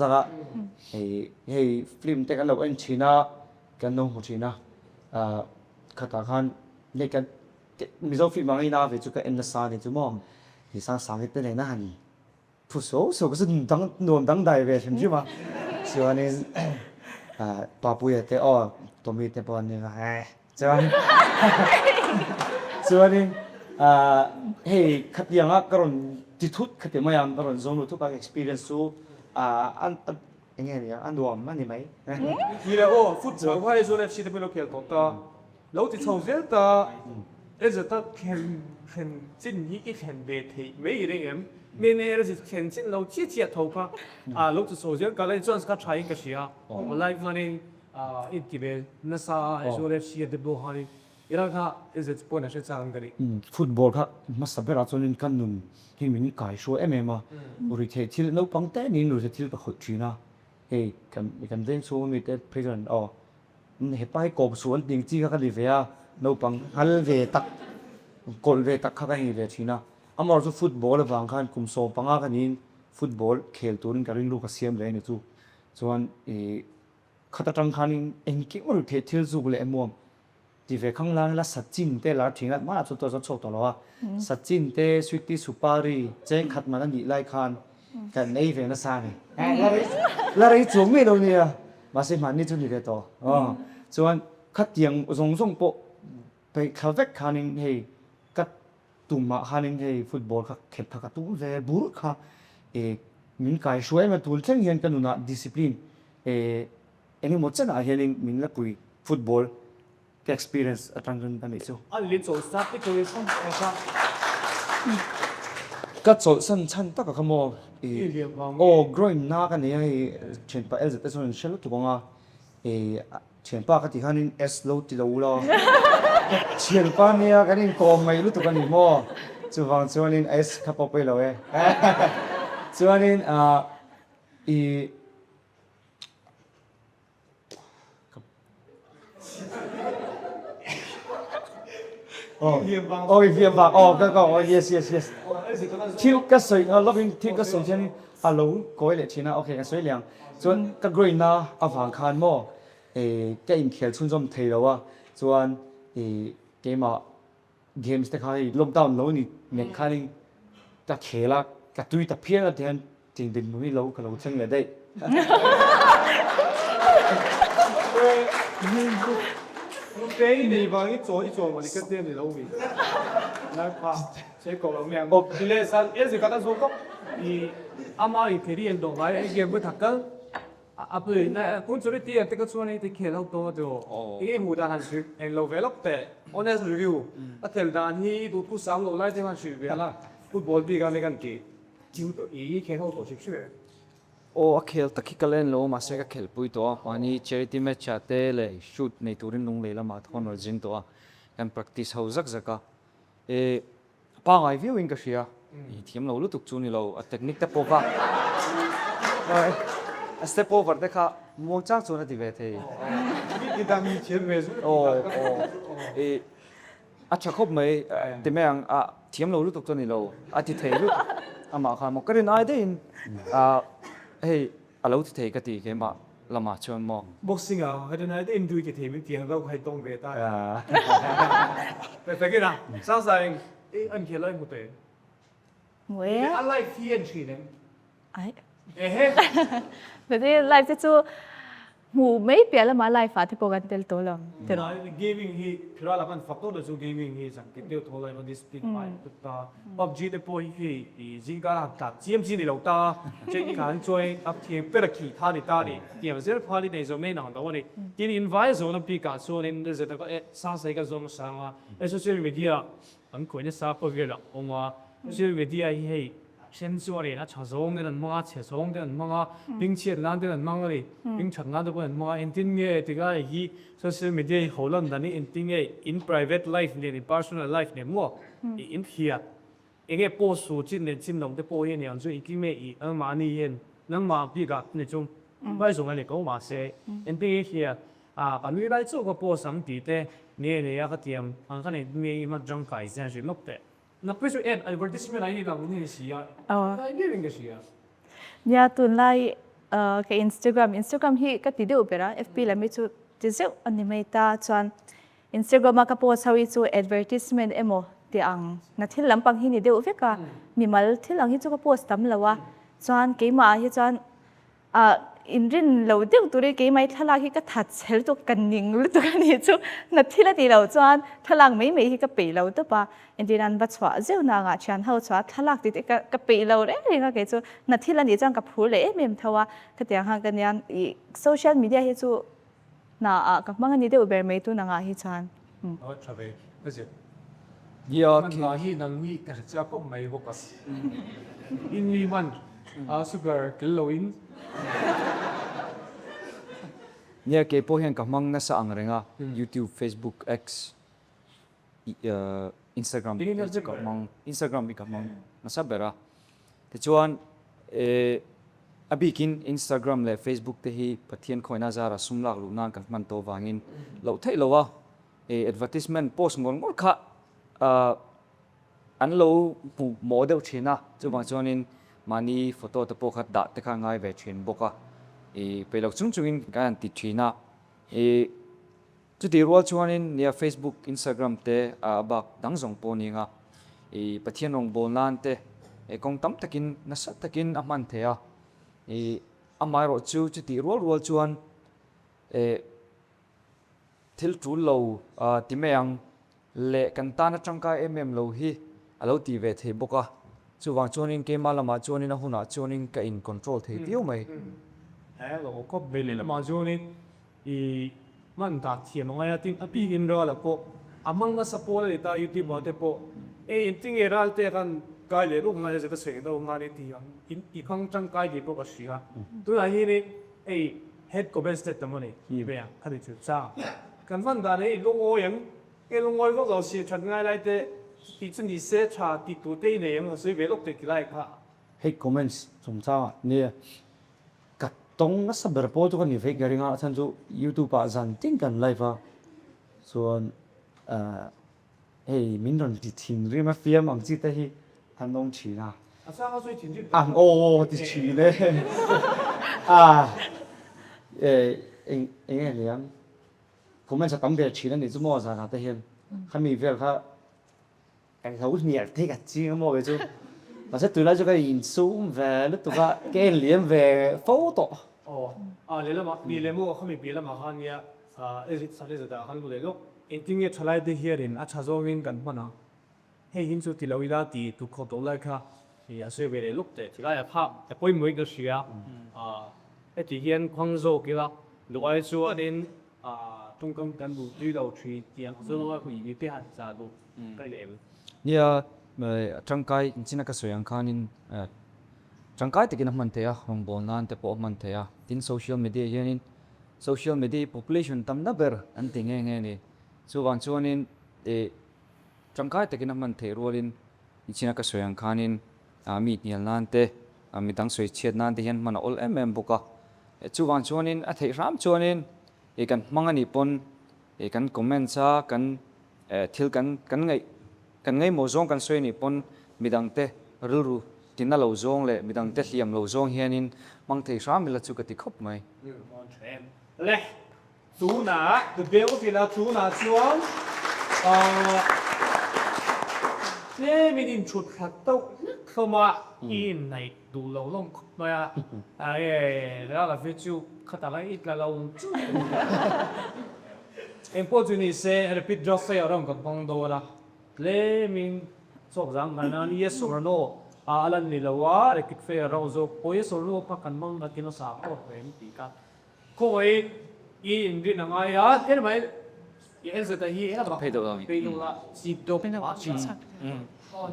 I: ฟิล์มแต่กันเราเอ็นชีน่ากันน้องหัวชีน่าขัดขันเนี่ยกันมีเจ้าฟิล์มบางอย่างน่าไปจุดกันเอ็นละสานเนี่ยจุ่มองที่สาวๆที่เรียนนั่นผู้โซ่ก็คือดังโดนดังได้เว้ยใช่ไหมส
J: chuanin papuya te tomi te pon ni chuan chuanin hei khatianga karon tithut khate mayam karon zonu thu ka experience su an enge ni an duam mani mai
C: Hila football why zo FC te pelo khel to ta lo ti chau zel ta ezata khen chin hi ki khen be thei mei ring em me ne er ji khen chin lo chi chi tho ka lo ti chau zel ka lai chance ka try ka sia live running it ki be na sa zo FC te bo hani ira ka is it point a chang gari
J: football kha masabera chonin kan nun hi min kai sho MMA uri the thil no pangte ni nu the thil ka khot thina hey kan den so mi te president he pai ko suan ding chi ka li ve a no pang hal ve tak kol ve tak kha ka hi ve thina amar chu football awang khan kum so panga kanin football khel turin ka ring lu ka siam le ni chu chuan khata tang khanin engki ur the thil zu bule emom ti ve khang lang la sachin te la thinga ma chu to chok to lo wa sachin te switi supari cheng khat ma ni lai khan kan nei ve na sa ni la rai chung me lo ni a ma se man ni chu ni le to chuan khat tiang zong zong po pe khavek khanin hei kat tuma khanin hei football kha khep tha ka tu ve bur kha min kai shoi ma tul cheng hian kanuna discipline eni mo chana hianin min la pui football experience atangin ta ni chu
C: an li cho start ti ko son ka
J: ka chol san chan ta ka khamo groin na ka ne ai chen pa el ta son shel tu nga chen pa ka ti hanin s low ti lo lo chen pa ne ka nin ko mai lu tu ka ni mo chu wang chuanin s ka po pe lo chuanin viêm vàng yes thiếu cái sợi loving thiếu cái sợi chân alo coi lại china ok cái sợi liang chuan cái green na avang khan mo cái in khel chun zom thei lo chuan cái mà games te khai lockdown lo ni ne khai ta khela ka tui ta phian la den ting din mu lo ka lo chang le dai
C: cái này vào ít chỗ mà đi cái tiền thì đâu vì là pa sẽ có làm miệng thì lẽ sao ấy gì cả ta số cấp thì ama thì thể hiện đồ cái game với thằng cái bây giờ cũng cho đi tiền cái chỗ này thì khéo lâu to rồi cái mùa đàn sự anh lâu về lắm tệ honest review ở thời đàn hi tụi tôi sáng lâu lại thì mà sự về là football bị cái này cái gì chịu tôi ý khéo lâu tổ chức sự
I: khel takhi kalen lo ma se ka khel pui to ani charity match chate le shoot nei turin lung le lama thon or jing to kan practice ho zak zaka pa ngai viewing ka sia thiam lo lu tuk chu ni lo a technique ta pova a step over de kha mo chang chu na ti ve the
C: cái đam mê chiến về
I: a chakhop mai te meang a thiam lo lu tuk chu ni lo a ti thei lu ama kha mo karin ai de in hey alo thì thấy cái gì cái mà làm mà chọn mò
C: boxing hay là nói đến cái thể mình tiền đâu hay tông về ta phải cái nào sao sai anh kia lại một tệ anh lại phiền gì đấy
G: vậy thì live thế chú mù mấy bia là mà live phát thì program tel to lắm thế
C: đó gaming hi phira là con factor là chú gaming hi rằng cái điều thôi là nó discipline phải ta PUBG để bôi hi thì gì cả là ta GMG này lâu ta trên cái chơi up thì bây giờ kỳ他的ta đi điểm sẽ phá đi này rồi mấy nào đó này cái invite rồi nó bị cả số nên là cái sao sai cái giống sao mà social media anh coi như sao bao nhiêu là ông mà social media hi先做的那场上的人忙啊，车上的人忙啊，并且那的人忙啊哩，并且那的人忙啊，因定个这个伊social media 好难的，你因定个 in private life 呢，你 personal life 呢，么，in here，因个播数进的进龙的播音样，所以今咩伊马尼因，那马比个那种，外种来讲嘛是，因定个 here 把你来做个播上地的，你个点，看你咩乜种改善是录的。那必须 ad advertisement 来的，我们是啊，那一定的是啊。
G: nhà tuần lai cái Instagram hi cái tí điều bera FB là mấy chú tí dịu anh em mấy ta chọn Instagram mà cái post how chú advertisement emo thì ang na thil lam pang hi ni điều việc cả mi mal thil ang hi chú cái post tam lawa chọn cái mà hi chọn in rin lo deuh tur ke mai thalak hi ka that chhel to kan ning lu to ni chu na thila ti lo chuan thalak mai mai hi ka pe lo to pa indian ba chwa zeu na nga chan ho chwa thalak ti ka pe lo re ringa ke chu na thila ni chang ka phur le mem thawa ka tiang hang kan yan i social media hi chu na ka mang ni deuh ber mai tu na nga hi chan
C: Nó trở về, cái gì?
I: ya
C: Mình là hi năng mi cái cha có mấy bộ cái. In mi man, super cái in.
I: nya ke po hian ka mang na sa ang renga YouTube, Facebook, X, Instagram
C: Tingin na
I: ka mang Instagram ka mang na sa bera te chuan abikin Instagram le Facebook te hi pathian khoina zara sumlak lu nan kan man to wangin lo thei lowa advertisement post ngol ngol kha an lo model china chu bang chuanin mani photo te po khat da te kha ngai ve thin boka pe lok chung chungin kan ti thina chu ti rual chuanin nia Facebook Instagram te bak dang zong po ni nga pathian ong bol nan te kong tam takin na sa takin aman thea amai ro chu ti rual chuan thil tu lo ti meang le kan ta na tangka lo hi alo ti ve the boka chu wang chuanin ke malama chuanin a huna chuanin ka in control the tiu mai
C: Lo có về lên mà cho nên mình đặt tiền nó ngay tin api in ra là po among us support để ta YouTube mà thế po tin cái ra thế kan cái lệ lúc ngay sẽ ta sẽ đâu ngay thì in không chẳng cái gì po cái gì à tôi là như này head của best tết tầm này vậy à cái gì sao kan phân đàn này lúc ngồi cái lúc ngồi có cái gì chuyện ngay lại thế thì chân đi sẽ trả thì tụi đây này mà suy về lúc thì cái lại cả
J: hate comments som cha ne ka tong na sa ber po to kan ni fake garinga chan chu YouTube pa zan ting kan live a so hey min ron ti thin ri ma fiam ang chi ta hi han nong chi na
C: sao có suy chuyển
J: ang ti chi le eng liang comment sa tam be chi na ni chu mo za na ta hian khami vel kha ang thấu nhiệt thế cả chi mo về chu mà sẽ từ lại cho cái in zoom về lúc tụi cái liền về photo
C: lấy là mà bị lấy mua không bị là mà han ya sao đấy giờ han lấy lúc in tiếng nghe trả lại để here in à cha zo win gần mà nó hay hình số thì lâu ra thì tụiเขาtổ lại cả thì à suy về để lúc để thì lại拍để bôi mũi cái gì à cái thì hiện quang zo cái là lúc ấy số đến trung công cán bộ duy đầu truy tiếng số nó có ý nghĩa hạn giá đủ cái này
I: nia tangkai china ka soyang khanin tangkai tekin man thea hong bol nan te po man thea tin social media hianin social media population tam na ber an ti nge ni chuwang chuanin tangkai tekin man the rolin china ka soyang khanin mi nial nan te mi tang soi chet nan te hian man ol boka chuwang chuanin a thei ram chuanin kan mangani pon kan comment sa kan thil kan ngai mo zong kan soi ni pon midang te ru tinna lo zong le midang te hliam lo zong hianin mang thei ram mila chu ka ti khop mai
C: lệ chú nã từ béo thì là chú nã chuan thế mình in chuột hạt tâu không mà in này đủ lâu lông nói đó là phía chú khát lại ít là lâu em có chuyện gì sẽ repeat just say ở trong con phong đồ là lệ mình sốt rằng là nó yes or no alan nila wa rekit fe rozo ko yes or no pa kan mang na kinasa ko em ti ka ko ai in na ngai ya thế mà em sẽ thấy là
I: Pay độ rồi.
C: pay độ là chỉ độ ba chỉ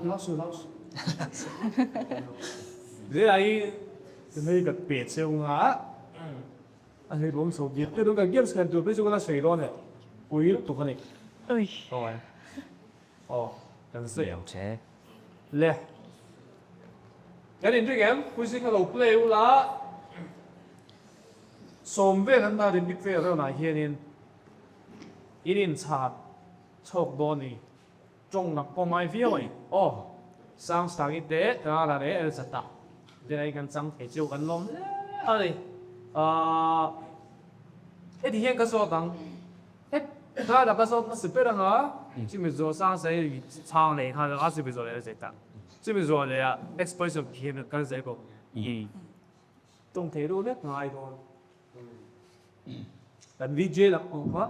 C: nó su thế này cái này cái biệt siêu ngã anh ấy uống sầu giết cái đó cái giết xem tụi bây giờ nó sấy đó này ui tụi cái này rồi真是有
I: 且
C: 叻。有年最近灰色嘅路 play 啦，送俾人哋啲飛到哪些年，一年差多年，中立個買飛位，上上一啲，但係咧係實達，你係跟上期照緊咯，一啲嘢嘅所講，他那個時候是別人啊，即係做生死長嚟，他嗰時邊做嚟食得，即係做嚟啊 expression 片嗰陣時個， tông thế đô biết ngài thôi lần VJ là cũng quá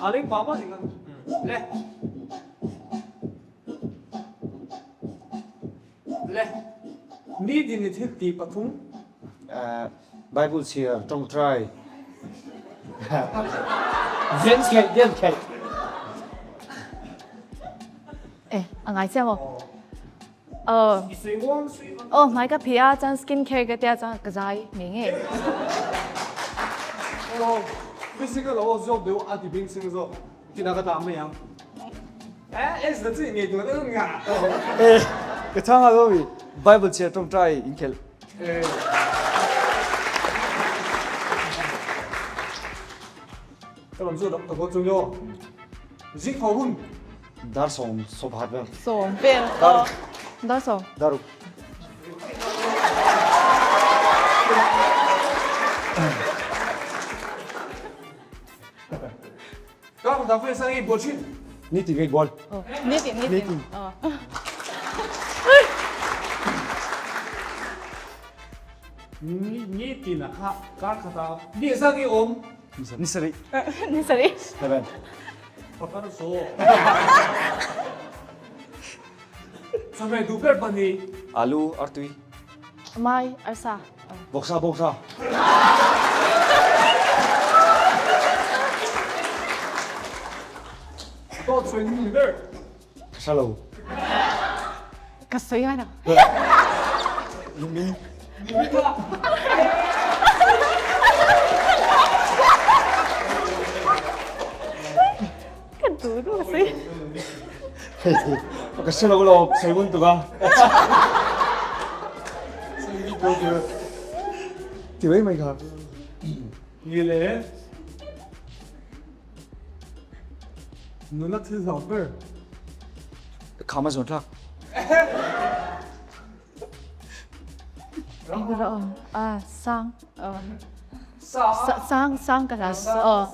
C: à lấy quá mất thì lên lên đi thì thiết tí bắt thúng
J: Bible here trong try diễn kệ
G: 에, 안 뭐. 마이가 비아 짠 스킨케어 그때 짠 그자이 밍에.
C: cái sinh là job đều ăn thì bình sinh rồi thì nó có làm mấy em em là gì nghề tôi nó ngả
I: cái thằng nào đó Bible here trong try in khel
C: các bạn chưa đọc có chung nhau dịch phổ hun
J: dar som so bhat ba
G: 소, 벨. 나서.
J: daru
C: các bạn đã phải sang một chuyện
J: ni ti gate ball
G: 니티.
C: ni tin là ha các khata đi sang cái ôm
I: ni sari
G: 니서리.
J: seven
C: Papa nó số sao mày đủ biết bạn đi
I: alu artui
G: 마이 알사.
J: boxa
C: to chuyện gì đấy
J: shallow
G: 갔어요 하나. 누구세요?
J: cái shallow lo segundo ga thì ấy mày hả
C: như thế nó là thứ giàu cơ
I: kama zon thak
G: 이거 상. 상 가서.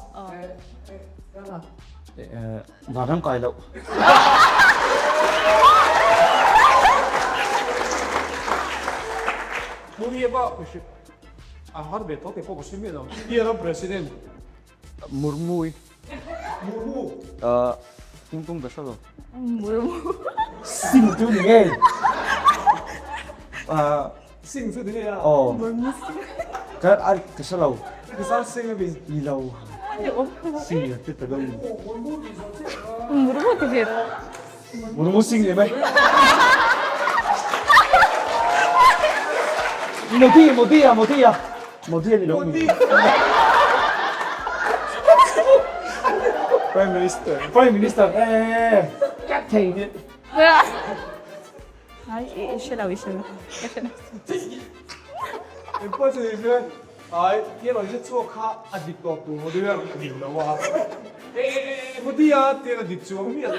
J: và đang cài lậu
C: Muốn nghe bao à hát về tốt thì có một sinh viên nào kia là president
I: murmui
C: Murmu
I: ping besalo
J: xin chú nghe
C: sinh sự thế nào
J: ồ cái ăn cái shallow
C: cái sao sinh là vì
J: đi lâu xin là tiếp tục đâu
G: 물어보게 돼요.
J: muốn xin gì mày một tia thì đúng prime minister các thầy nhỉ
G: 이시라.
C: em có gì chưa ai kia là rất chua khá à đi tọt tụ một đứa đi đâu à một tia tiền là đi chua mi à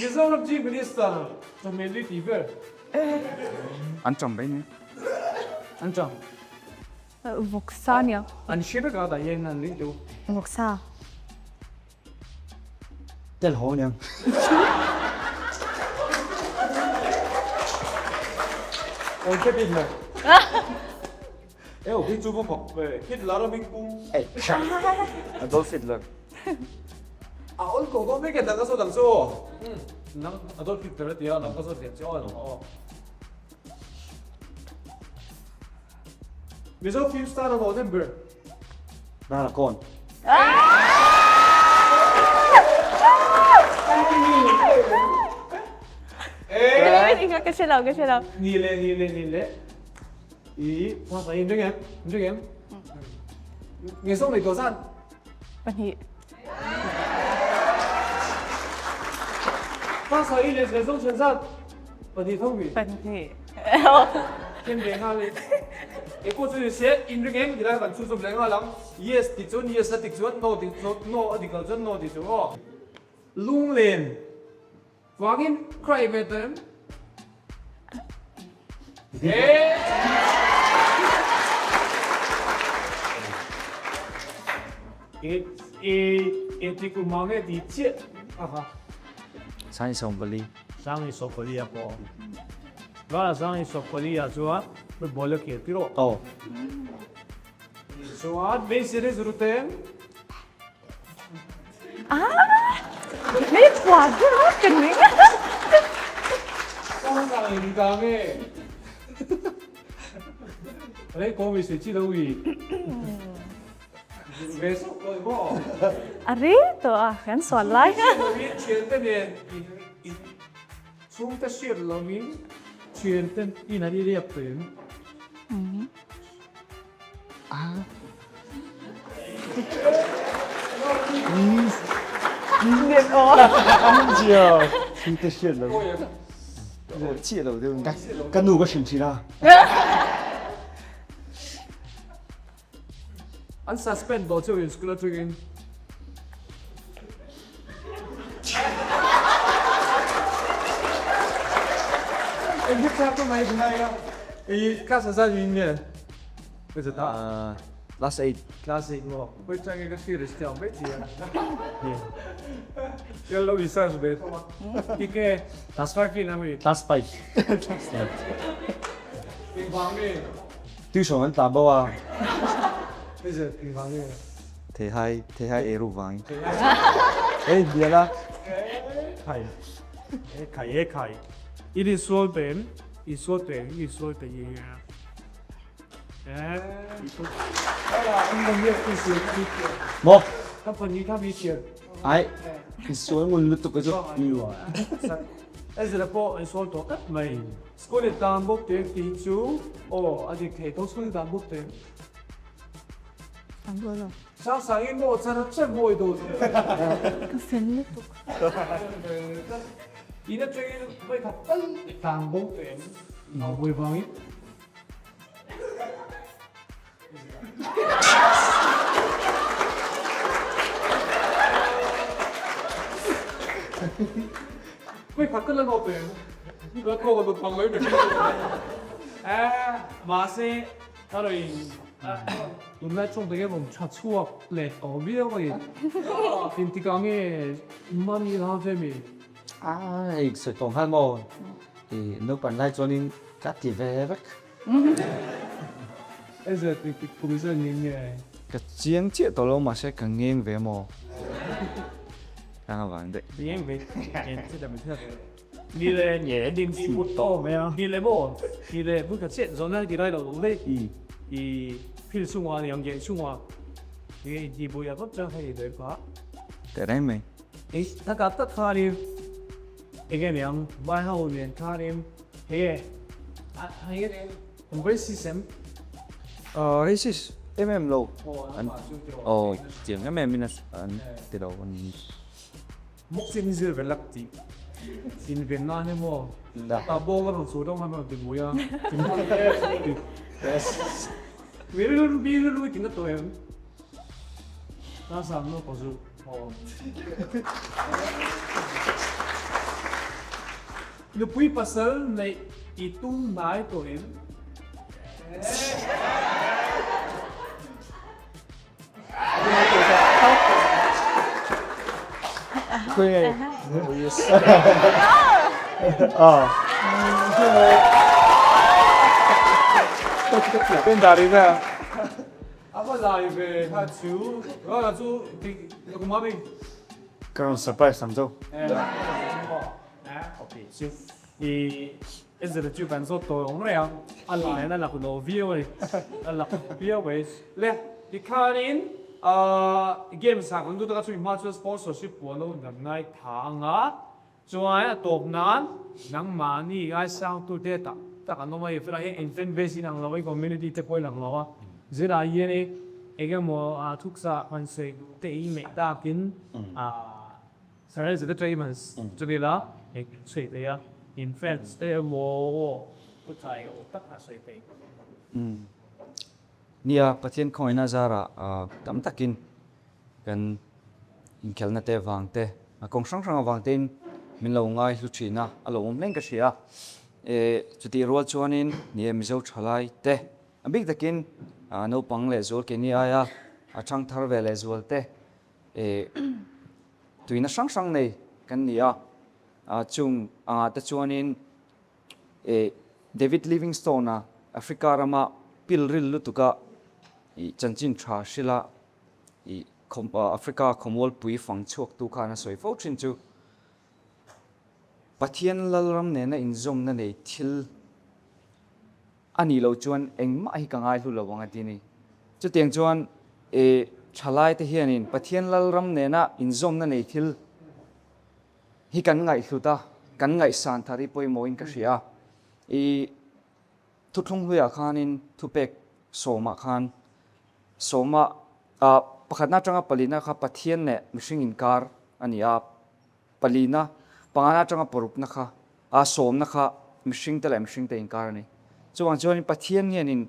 C: như sao làm gì minister cho mình đi TV
I: an chom bai ni
C: anh chồng
G: 목사냐?
C: anh ship cái đại yên anh đi đâu
G: 목사.
J: tên hồ nhỉ
C: ôi cái gì này em ở bên chú bông bọc về Hitler là mình cũng
I: Adolf Hitler
C: à ôi cô có mấy cái đằng sau nó Adolf Hitler thì nó có số tiền cho nó vì sao phim star nó November
J: ra là con
G: 이거 끝이라.
C: Nile ý hoa phải in cho em nghe xong này có gian
G: 아니,
C: hoa phải in để xong chuyển gian và thì không bị
G: 아니.
C: em để nga đi cái cô chú sẽ in cho em thì lại vẫn chú dùng nga lắm yes thì chọn yes thì chọn no thì chọn no thì chọn no thì chọn lung lên vang in cry về them thì cũng mang cái đi chết à ha
I: sai som bali
C: sang đi sọc đi à po đó là sang đi sọc đi à chú á Mới bỏ lỡ kia tiro.
J: Oh.
C: So at base series routine.
G: Mấy quả rất hot cần mình.
C: Con này đi càng nghe. Đấy con mình sẽ chỉ đâu gì. Về số rồi bỏ.
G: Ari, to khan swan lai.
C: Chuyện tên này. Xuống ta chuyện là mình chuyện tên in là đi đẹp đến.
J: Chiều. Chúng ta chuyện là rồi chia đầu tiêu cái nụ có chuyện gì nào?
C: Anh suspend bỏ chơi school training. Em biết sao cái này này không? Ý các sản xuất gì nhỉ? Bây giờ ta
I: Last 8.
C: class 8 mo. Bây giờ cái series theo biết gì à? Cái lâu đi sang rồi. Cái last 5 phim nào vậy?
J: Last 5.
C: Bình vàng đi.
J: Tiêu số anh ta bao à?
C: Bây giờ bình vàng đi.
I: Thế hai eru vàng.
J: Ê, đi ra.
C: Khai. Khai. It is so bad. It's so bad. It's so bad. Đó là anh đồng nghiệp đi xuyên đi kia.
J: Một.
C: Các phần như các đi xuyên.
J: Ai. Số nguồn lực cái chỗ nhiều à.
C: Bây giờ là bộ anh số tổ cấp mày. School tam bốc tiếng tí chú. Ồ, anh thì thầy tốt school tam bốc tiếng.
G: Ang gulo.
C: Sao sáng in một sao chắc ngồi đồ.
G: Ka fan nito.
C: Ý là chơi với thật tân tam bốc tiếng. Nó vui vang ít. 왜 바꾸는 거 어때요? 왜 그거 너 방금 이렇게 맛에 따로 눈에 좀 되게 멈춰 추억 내 어비어가 인티강에 인만이 나한테미
J: Ai, sự tổng hai mồ thì nước bản lai cho nên cắt thì về vắt.
C: 에서 거기서 얘기해
I: Cái chiếng chiếc tổ lâu mà sẽ càng nghiêng về mồ. Đang vào đấy.
C: 얘 왜? 진짜 못해 니네 얘 님지 못도 뭐야 니네 뭐 니네 뭔가 전화 기다려 오래 이 필승화 연계 승화 이게 이 뭐야 법정해야 될까?
I: Tại đấy mình.
C: 이 아까 뜻하니 이게 명 말하고 있는 타림 이게 이게 공부 시스템
I: Racist. Em lâu. Anh. Chiếng em mình anh từ đầu anh.
C: 목숨이슬 벨락지 인 벤나네 뭐 따보가로 조동하면 그 뭐야 위를 있긴 또 해. 나서 안 보수 Nếu quý bà sớ này ý tung mái tổ em
J: Quê.
C: bên 다리 ra 아빠 나이 về ha chú đó là chú thì nó cũng mới
J: Còn surprise làm đâu?
C: ok 이 애들 주변에서 또 오늘이야 알라나 나고 너 비오에 알라 비오에 레 디카린 game sang ndu ta chu ma chu sponsorship po no nam nai thanga chuan top nan nang mani ai sang tu te ta kan no mai fra he infant base nang lawai community te poi lang lawa zira ye ne ege mo thuksa kan se te i me ta kin sarai zeta treatments chulila ek sei te ya infants te mo ku chai o tak na sei te
I: Nia pathian khoi na zara tam takin kan in khelna te wangte kong sang sang wangten min lo ngai lu thina alo leng ka sia chuti rol chuanin ni mizo thalai te abik takin no pang le zol ke ni aya achang thar ve le zol te tuina sang sang nei kan nia chung anga ta chuanin David Livingstone Africa rama pilril lutuka I chanchin tha shila I Africa khomol pui fang chuak tu khana soi fo thin chu pathian lalram ne na inzom na nei thil ani lo chuan engma hi kangai hlu lawanga tini chu tiang chuan thalai te hianin pathian lalram ne na inzom na nei thil hi kan ngai hluta kan ngai san thari poi moin ka ria thuthung huya khanin thupek soma khan soma pakhatna tanga palina kha pathian ne mishing inkar ania palina pangana tanga porup na kha som na kha mishing te la mishing te inkar ni chuan chuan pathian hianin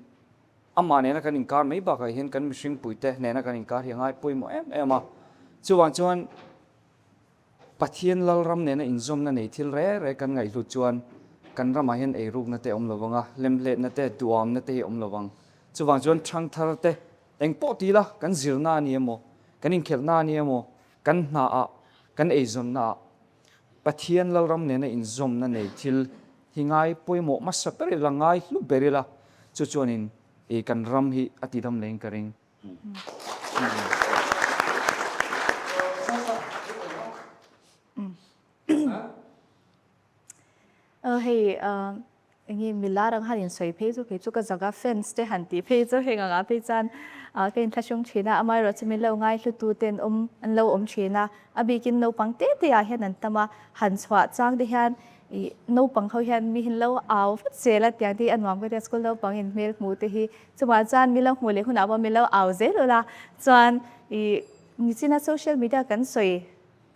I: ama ne na kan inkar mai ba ka hian kan mishing puite ne na kan inkar hi ngai poi mo ema chuan pathian lalram ne na inzom na nei thil re kan ngai hlu chuan kan rama hian ei ruk na te om lowanga lemle na te duam na te om lowang chuan thang thar te eng po ti la kan zirna ni emo kan in khelna ni emo kan na a kan ei zom na pathian lalram ne na inzom na nei thil hingai poimo masa peri langai lu berila chuanin kan ram hi atidam leng karing
G: hei ngi milarang hanin soi phei chu ka jaga fence te han ti phei chu henga nga phei chan ke in thachung thina amai ro chimi lo ngai hlu tu ten an lo thina abikin no pangte te a hian an tama han chwa chang de hian no pang ho hian mi hin lo aw fat sela tiang ti anwam ka school lo pang in mel mu te hi chuma chan mi lo mu le khuna ba mi lo aw ze lo la chuan ni china social media kan soi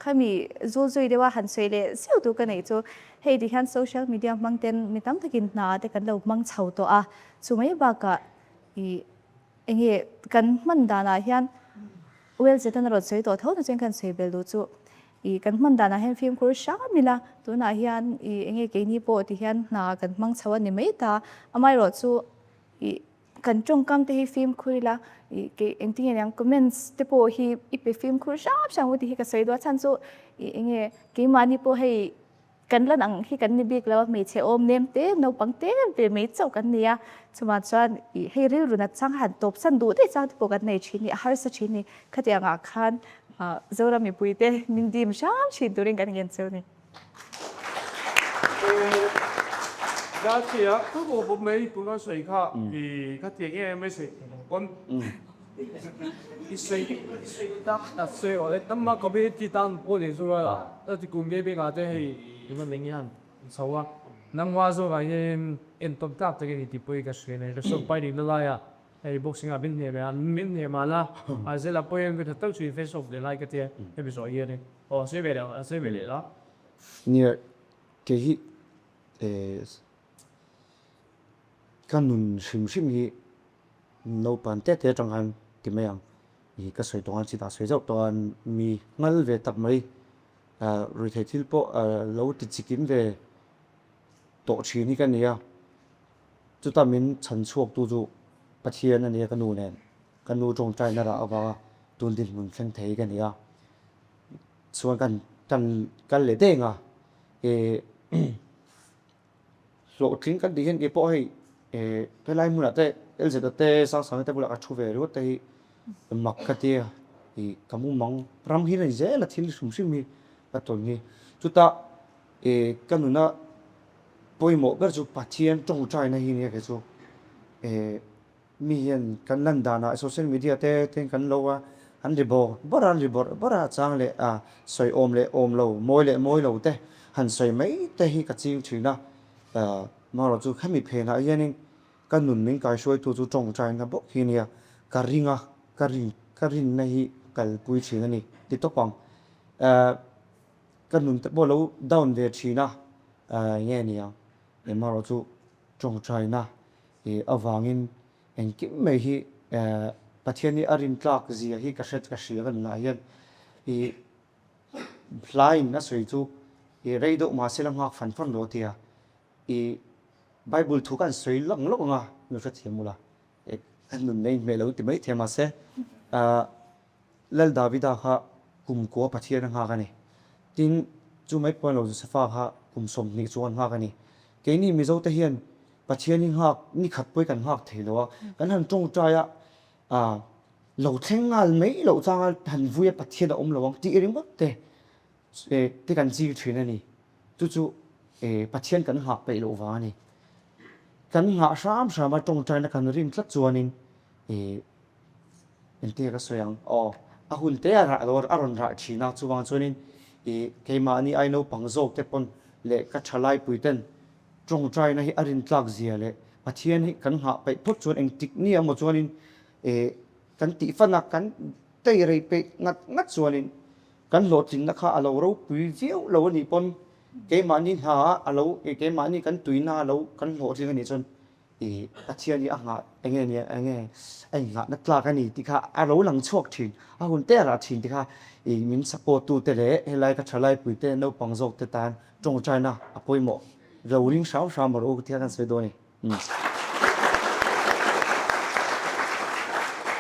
G: khami zul zui dewa han soi le siu tu ka nei chu hei di han social media mangten mitam takin na te kan lo mang chho to a chumai ba ka enge kan man dana hian wel zetan ro soi to thon chen kan sei bel du chu kan man dana hian film kur sha mila tu na hian enge ke ni po ti hian na kan mang chho ni mai ta amai ro chu kan chung kam te hi film khuila ke engting yang comments te po hi ipe film khur shap sang uti hi ka sei do chan chu enge ke mani po hei kan lan ang hi kan ni bik lawa me che om nem te no pang te pe me chau kan nia chuma chan hei ril runa chang han top san du te chang po kan nei chini har sa chini khatia nga khan zora mi puite min dim sham chi during kan gen cheu ni
C: Gracias. Como por medio de una soija y que tiene MS con y soy da soy o de tamma ko be ti tan po de so la da ti kum ge be ga de hi ni ma meng yan so wa nang wa so ga yin en top tap de ni ti po ga shwe ne so pai ni la ya ai boxing a bin ne ga min ne ma la a ze la po yin ge ta chu face of de like ke te episode ye ne o se be la
J: near ke hi kanun shim hi no pan te tang han ti mayang I ka soi tong an chi ta soi jok to an mi ngal ve tak mai ri the thil po lo ti chikin ve to chi ni kan ya chu ta min chan chuak tu chu pathian ani ka nu nen kan nu tong trai na ra awa tun din mun thleng thei kan ya chuan kan le de nga lo thin kan di hen ke po hei cái lai mua te LZT sang sang te bula ka thu ve ro te mak ka te I kamu mang ram hi nei ze la thil sum sim mi ka to ni chuta kanuna poimo ber chu pathian tong trai na hi ne ke chu mi hian kan lan dana social media te ten kan lo wa han ri bora chang le soi om lo moi lo te han soi mai te hi ka chiu thina mà rồi chú khami phe na yanin kan nun min kai shoi tu chu tong trai na bok hi nia karin na hi kal pui ching ani ti to pang kan nun te bo lo down ve china ye nia mà rồi chú tong trai na awangin en kim me hi pathian ni arin tlak zia hi ka shet ka shia kan la yan flying na soi chu reido ma selang hak fan lo tia Bible thu kan soi long nga nu sa thiamula nun nei me lo ti mai thema se lal davida kha kum ko pathian nga ka ni tin chu mai pon lo se fa kha kum som ni chuan nga ka ni ke ni mi zo te hian pathian ni hak ni khat poi kan hak thelo kan han tong trai a lo thengal mai lo changal han vuia pathian a om lawang ti ring bak te te kan chi thin ani chu pathian kan hak pe lo wa ni kan nga sam tong trai na kan rin tlat chuanin ente ka soyang a hun te ra lor aron ra thina chuwang chuanin keima ni ai no pangzok te pon le ka thalai puiten trong trai na hi arin tlak zia le pathian hi kan ha pe thot chuan eng tik ni amo chuanin kan ti fana kan tei rei pe ngat chuanin kan lo ting na kha alo ro pui viu lo ni pon keima ni ha alo keima ni kan tuina alo kan lo ting ani chon pathian ni anga enge nga na tlak ani ti kha alo lang chok thin a hun te ra thin ti kha min support tu te le helai ka thalai pui te no pangjok te tan trong trai na apoimo rauring sao mà ro thia kan se do ni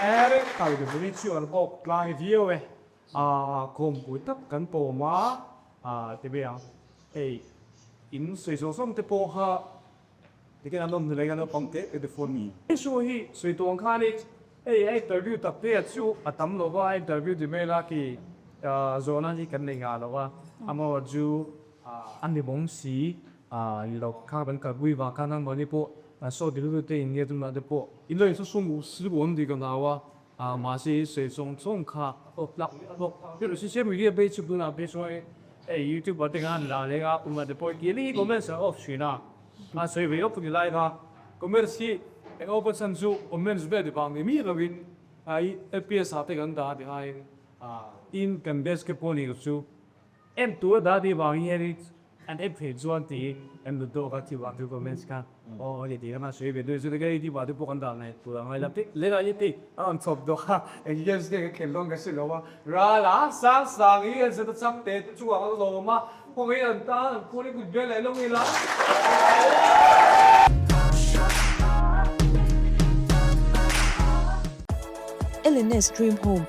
C: Eric kai de buni chu an bok lai video kom pui tak kan po ma te be in soi so som te po ha te kan nom le kan pom te de phone ni so hi soi tong kha ni interview tak te chu atam lo wa interview de me la ki zona ni kan nei nga lo wa amo ju an de bong si lo kha ban ka bui wa kan nan ni po so de lu te in ye tu na de po in lo so sum si bon di ka na wa ma si se song song kha plak yo lo si se mi ye be chu na be so YouTube ba te nga la le ga uma de po ki li comment sa off shi na so we op ki lai ga comment si open san su comment be de bang mi lo win ai FPS ha te gan da de ai in kan bes ke po ni su em tu da di bang ye ni and if it's one thing and the dog at you to comments can le di ma so be do so de ga di ba de po kan da na tu la la te le ga ye te on top do ha and yes de ke long ga se lo wa ra la sa ye se to chap te chu wa lo ma ko ge an ta ko ni ku de le lo ni la
A: LNS Dream Home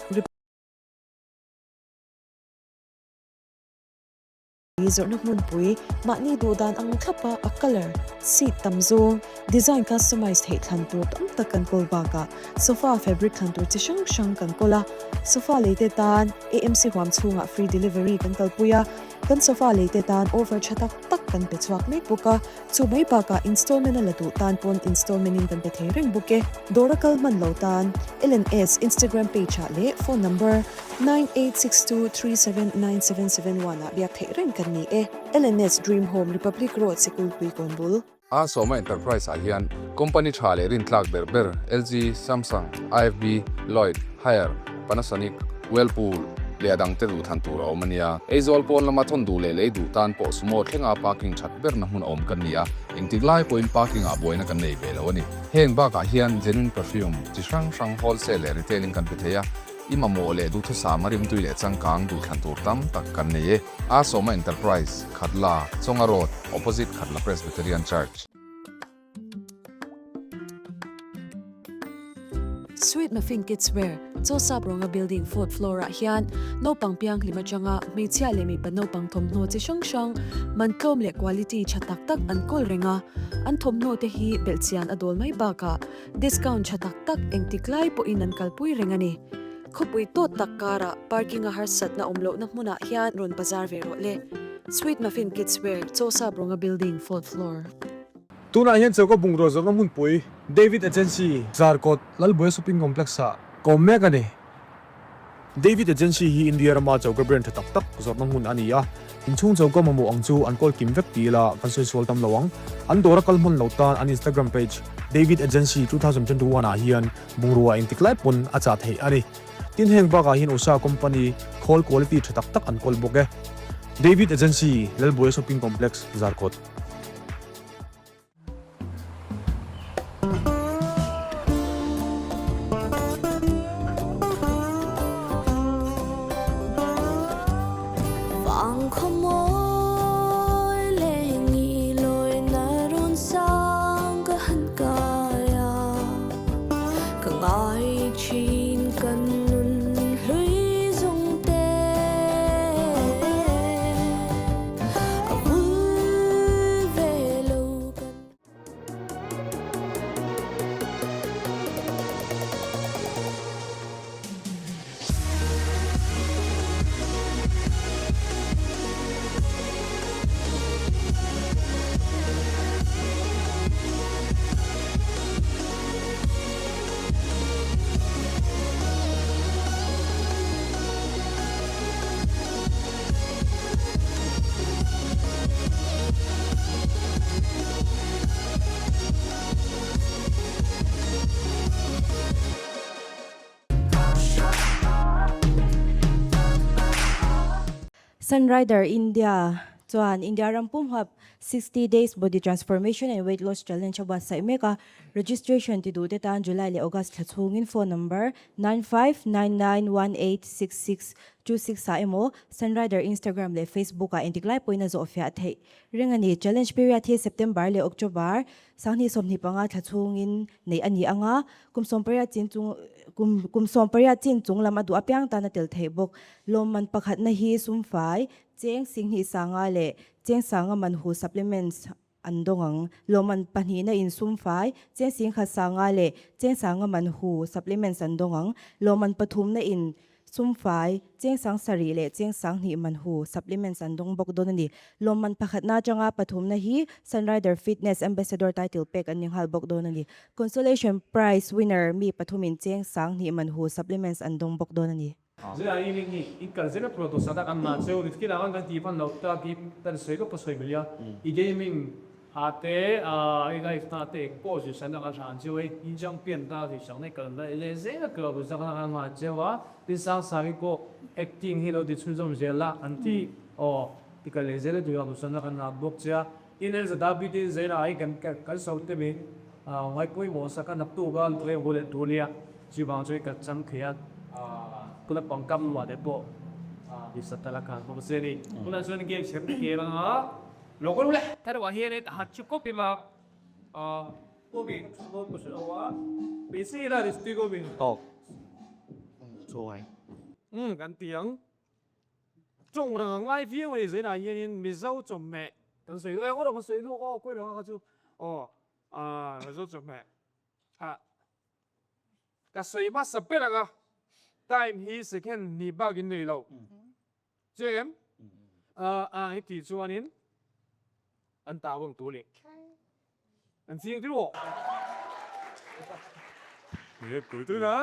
A: Zor nak mun pui mani do dan ang khapa a color seat tamzong design customized he than tur tam takan kol baga sofa fabric than tur chi shang kan kola sofa leite tan AMC hwam chunga free delivery kan kalpuya kan sofa leite tan over chatak tak kan pe chuak mai buka chu mai baka installment ala tu tan pon installment in kan pe thering buke dorakal man lo tan LNS Instagram page le phone number 9862379771 biak thering kan ni LNS Dream Home Republic Road Sikul Pui Konbul
B: Soma Enterprise hian company thale rin tlak ber LG Samsung IFB Lloyd Haier Panasonic Whirlpool le adang te du than tur omania ezol pon lama thon du le du tan po sumo thenga parking that ber na hun om kan nia ingtiglai point parking a boina kan nei belo ani heng ba ka hian genuine perfume chi sang wholesale retailing kan petheya imamo le du thu samarim tu le changkang du than tur tam tak kan nei Soma Enterprise Khatla Chonga Road opposite Khatla Presbyterian Church
A: Sweet Muffin Kids Wear Chosa Bronga Building 4th floor hian no pangpiang lima changa meichia le mi pan no pang thomno chi shang man tom le quality chatak tak an kol renga an thomno te hi belchian adol mai baka discount chatak tak engtiklai po inan kalpui rengani khopui to takara parking a harsat na umlo na hmuna hian ron bazar vero le Sweet Muffin Kids Wear Chosa Bronga Building 4th floor
C: Tuna hian choko bungro zo mun pui David Agency Zarkot Lalboy Shopping Complex sa Komega ni David Agency hi India rama chawka brand tak zor nang hun ania inchung chawka mamu angchu ankol kimvek tila kan social tam lawang an dora kalmon lautan an Instagram page David Agency 2021 a hian bungrua intiklai pun acha thei ani tin heng ba ka hin usa company call quality tak ankol boke David Agency Lalboy Shopping Complex Zarkot
D: Sunrider India chuan India rampum hap 60 days body transformation and weight loss challenge awa sai meka registration ti du te tan July le August thachungin phone number 9599186626 sa emo Sunrider Instagram le Facebook a indiklai poina zo ofia thei ringani challenge period hi September le October sangni somni panga thachungin nei ani anga kumsom period chin chung kumsom period chin chung lama du apyang ta na tel thei bok lomman pakhat na hi sumfai cheng sing hi sanga le cheng sanga man hu supplements andongang loman pani na in sumfai cheng sing kha sanga le cheng sanga man hu supplements andongang loman pathum na in sumfai cheng sang sari le cheng sang ni man hu supplements andong bok don ni loman pakhat na changa pathum na hi Sunrider Fitness Ambassador title pack aning hal bok don ni consolation prize winner mi pathumin cheng sang ni man hu supplements andong bok don ni
C: Zira ini ikan zira produk sada kan macam itu kita akan kan tipan dokter di dan sesuatu pasal belia. Gaming hati, ikan hati pos sana kan sanjau injang pianta di sana kan dah lezat kalau bisa kan macam di sana sari ko acting hero di sunjam zela anti ikan lezat juga sana kan nabok cia. Ini sedapi di zira ikan kan saute be, mai koi mosa kan nak tu kan boleh tulia, cuma cuy kacang kiat. Kuna pangkam wa de po isa talaga mo seri kuna sun ge chep ke la lokol le tar wa hiene ha chuko pima ko bi ko ko so wa bisi la risti ko bi
J: Tok. Rồi.
C: kan tiang zong ra ngai fi we zai na yin mi zau zong me dan sui le ko sui lu ko ko le ha ju zau zong me ka sui ma sa pe la ga time hi second ni bagin nei lo jem hi ti chuanin an tawang tu le an sing ti lo ye tu tu na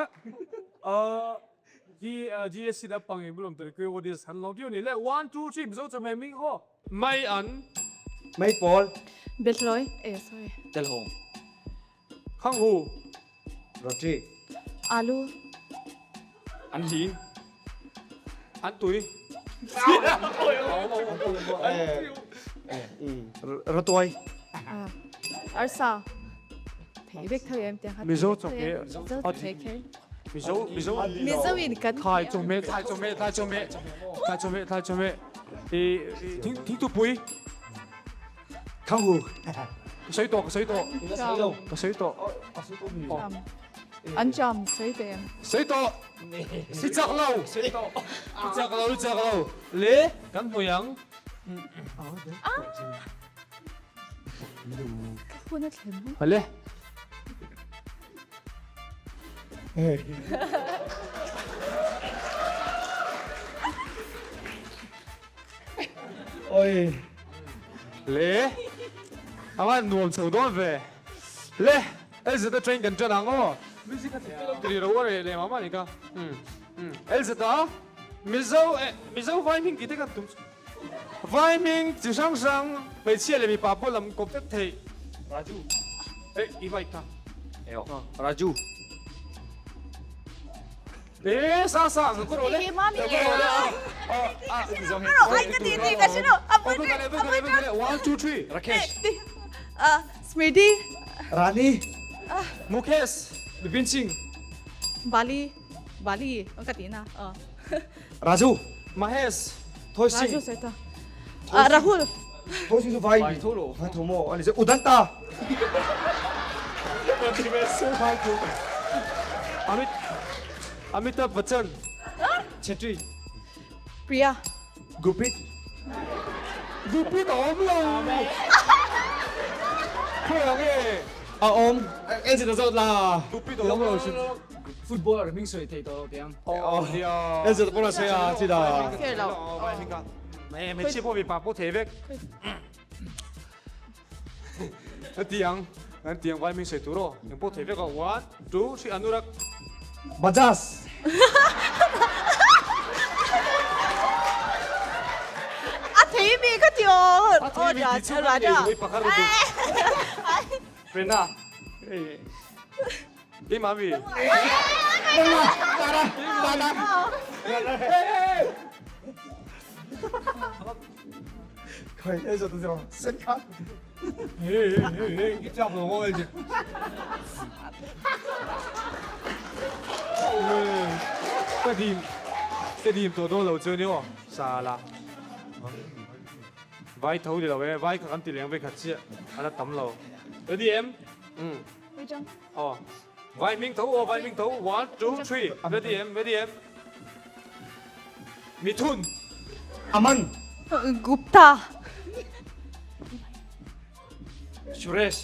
C: GSC da pang e bulom ter ko dis han lo ti ni le 1 2 3 zo chame ming ho mai an
J: Mấy Paul.
G: Betloi, sorry.
J: Tel Hong.
C: khang hu
J: Roger.
G: Alu,
C: an hi an tui
J: Rotoi.
G: Arsa. Thấy biết thôi em tiếng hát.
C: mi zo chok e
G: Thấy cái.
C: mi zo
G: Mi dâu in cắn.
C: thai chok me ting tu pui
J: Khang Hu.
C: soi to soi to
G: Anh chồng thấy em.
C: soi to si chak lo le kan huyang
G: Khuôn hết lên.
C: le
J: Ôi.
C: le awan nuam chau do ve le elza train kan chana ngo music hat tri ro le mama ni ka elza mizo vai ming kite ka tum vai ming chi sang sang bei chia le mi pa po lam kop te thei raju i vai ta
J: Raju.
C: sa ko ro le
G: Hey, mami.
C: ai
G: Anh cái gì cái chứ đâu?
C: One, two, three.
J: Rakesh.
G: Smriti,
J: Rani.
C: Mukesh, Bipin Singh,
G: Bali, ông cái gì nào?
J: Raju.
C: Mahesh,
J: Thôi
G: Raju
J: xin.
G: sai ta. Rahul,
J: Thôi xin vai.
C: Vai Tholo.
J: Vai thổ mộ. Anh sẽ Udanta.
C: Amitabh Bachchan,
J: Chetri.
G: Priya,
J: Gupit.
C: Gupit ốm luôn. Khỏe ghê.
J: Om. Em sẽ nói là
C: Gupit ốm luôn.
F: Football là mình sợi thấy đó tiếng.
J: em sẽ nói là chỉ là
G: cái nào?
C: Mày chia bộ bị bạc bộ thế vậy. Anh tiếng vai mình sẽ tu rồi. Những bộ thế vậy có 1, 2, 3 Anurag.
J: Bajas.
G: Thấy mi cái điều.
C: Rena. Đi mà vì. 可以，这都这样，谁看？这样不我已经。cái team tổ đông lâu chơi nữa, xa la. Vai thấu đi đâu vậy? Vai các anh tiền với khách chị, anh đã tắm lâu. Ready em? Vai mình thấu, vai mình thấu. 1, 2, 3. Ready em, ready em. Mithun.
J: Aman.
G: Gupta.
J: Suresh.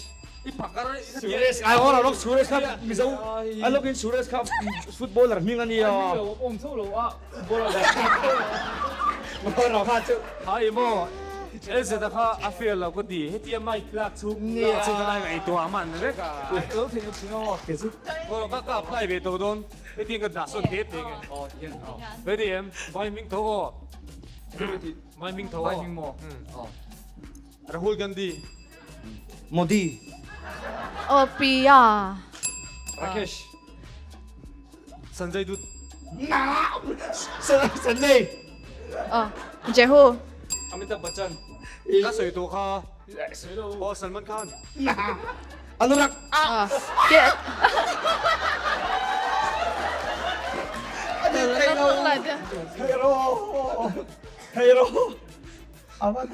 J: Suresh. I want to look Suresh Cup. Mizo. I look in Suresh Cup. Footballer. Mình anh yêu.
C: Ông sâu lâu à.
J: Mà nó phát chứ.
C: Hai mo. Ê giờ ta khá affair lâu có đi. Hết tiêm mai lạc chung. Lạc chung cái này tổ aman đấy cả. Ơ thì nó xin nó. Các apply về tổ đông. Hết tiêm cái đắt xuân hết đấy. Ready em. Vai mình thấu. Vai mình thấu. Vai mình mo. Rahul Gandhi.
J: Modi.
G: Pia.
C: Rakesh. Sanjay Dutt.
J: Sunday.
G: Jehu.
C: Amitabh Bachchan. Các sợi tổ kha. Salman Khan.
J: Anurag. Hero. Aman.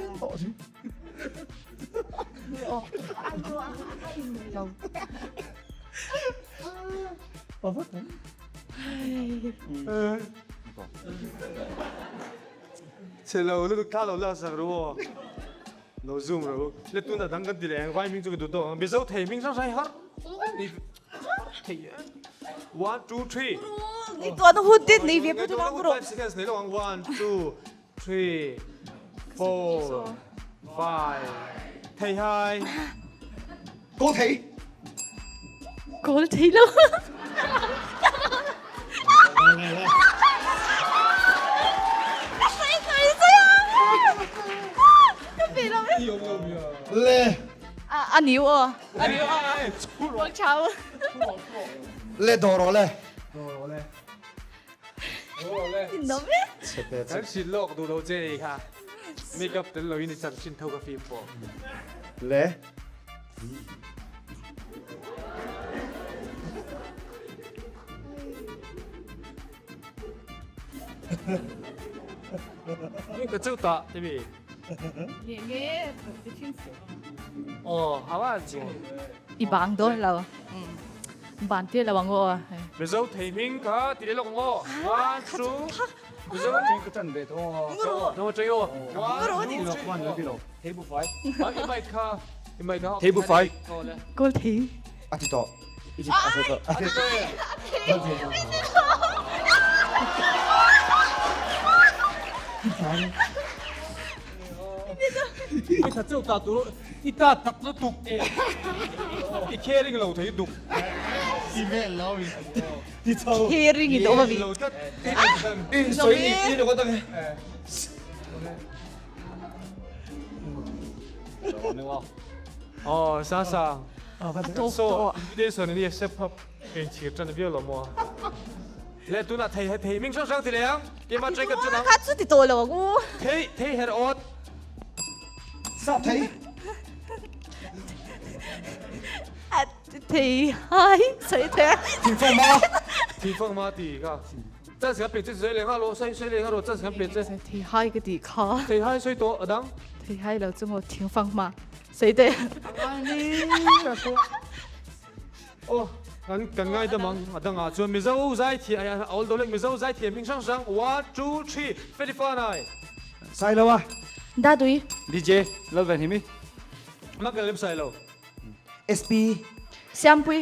C: Chờ lâu lúc thả lâu là sao rồi? Lâu zoom rồi. Let tôi đã đăng cái tiền vai mình cho cái đồ. Bây giờ thầy mình sao sai hết? Thầy. 1, 2, 3.
D: Ni tuan hudit ni vi putu lang bro.
C: 5 seconds nila ang 1, 2, 3, 4, 5. Thầy hai.
J: Cô thấy.
G: Goal thấy lâu.
J: Lê.
G: Anh yêu à? Anh yêu à? Quang Châu.
J: Lê đồ rồi Lê.
D: Nó biết.
C: Chắc xin lỗi đồ đồ chơi ha. Make up đến lời này chắc xin thâu cái phim bộ.
J: Lê.
C: Nhưng cái chữ tạ thế vì.
G: Nghe.
C: Hả bạn chị?
G: Ibang do lâu. Bạn tiếc là bằng ngô.
C: Bây giờ thầy mình cả thì để lòng ngô. 1, 2. Bây giờ
J: cái trận về thôi.
C: nó chơi ô.
J: Table 5.
C: Im mày cả.
J: Table 5.
G: Goal thấy.
J: Atito.
C: Cái thật sự ta tụi ta tập nó tục. Cái kia đi lâu thấy đục.
D: Hearing it over vi.
J: Sợi đi được không?
C: Sa sa. So, invitation ni accept up. Cái chỉ chân biết là mua. Lẽ tôi là thầy mình sang thì lẽ. Cái mà chơi cái chân nào.
D: Khát chút thì tôi là ngu.
C: Thầy head on.
J: Sao thấy?
D: Thì hai sợi thế.
C: Thì phong ma thì cả. Chân sẽ bị chết rồi liền lo, xây liền lo, chân sẽ bị chết.
G: Thì hai cái gì khó.
C: Thầy hai xây tổ ở đằng.
G: Thì hai là chúng tôi thiên phong mà.谁的？
C: cần ngay đó mang ở đằng à, chuẩn bị dâu giải thì ai all đồ lên bị dâu giải thì mình sang 1, 2, 3, 55 này.
J: Sai đâu à?
G: Đã đuổi.
I: DJ, lâu về thì mi.
C: Mắc cái lem sai lâu.
J: SP.
G: Shampoo.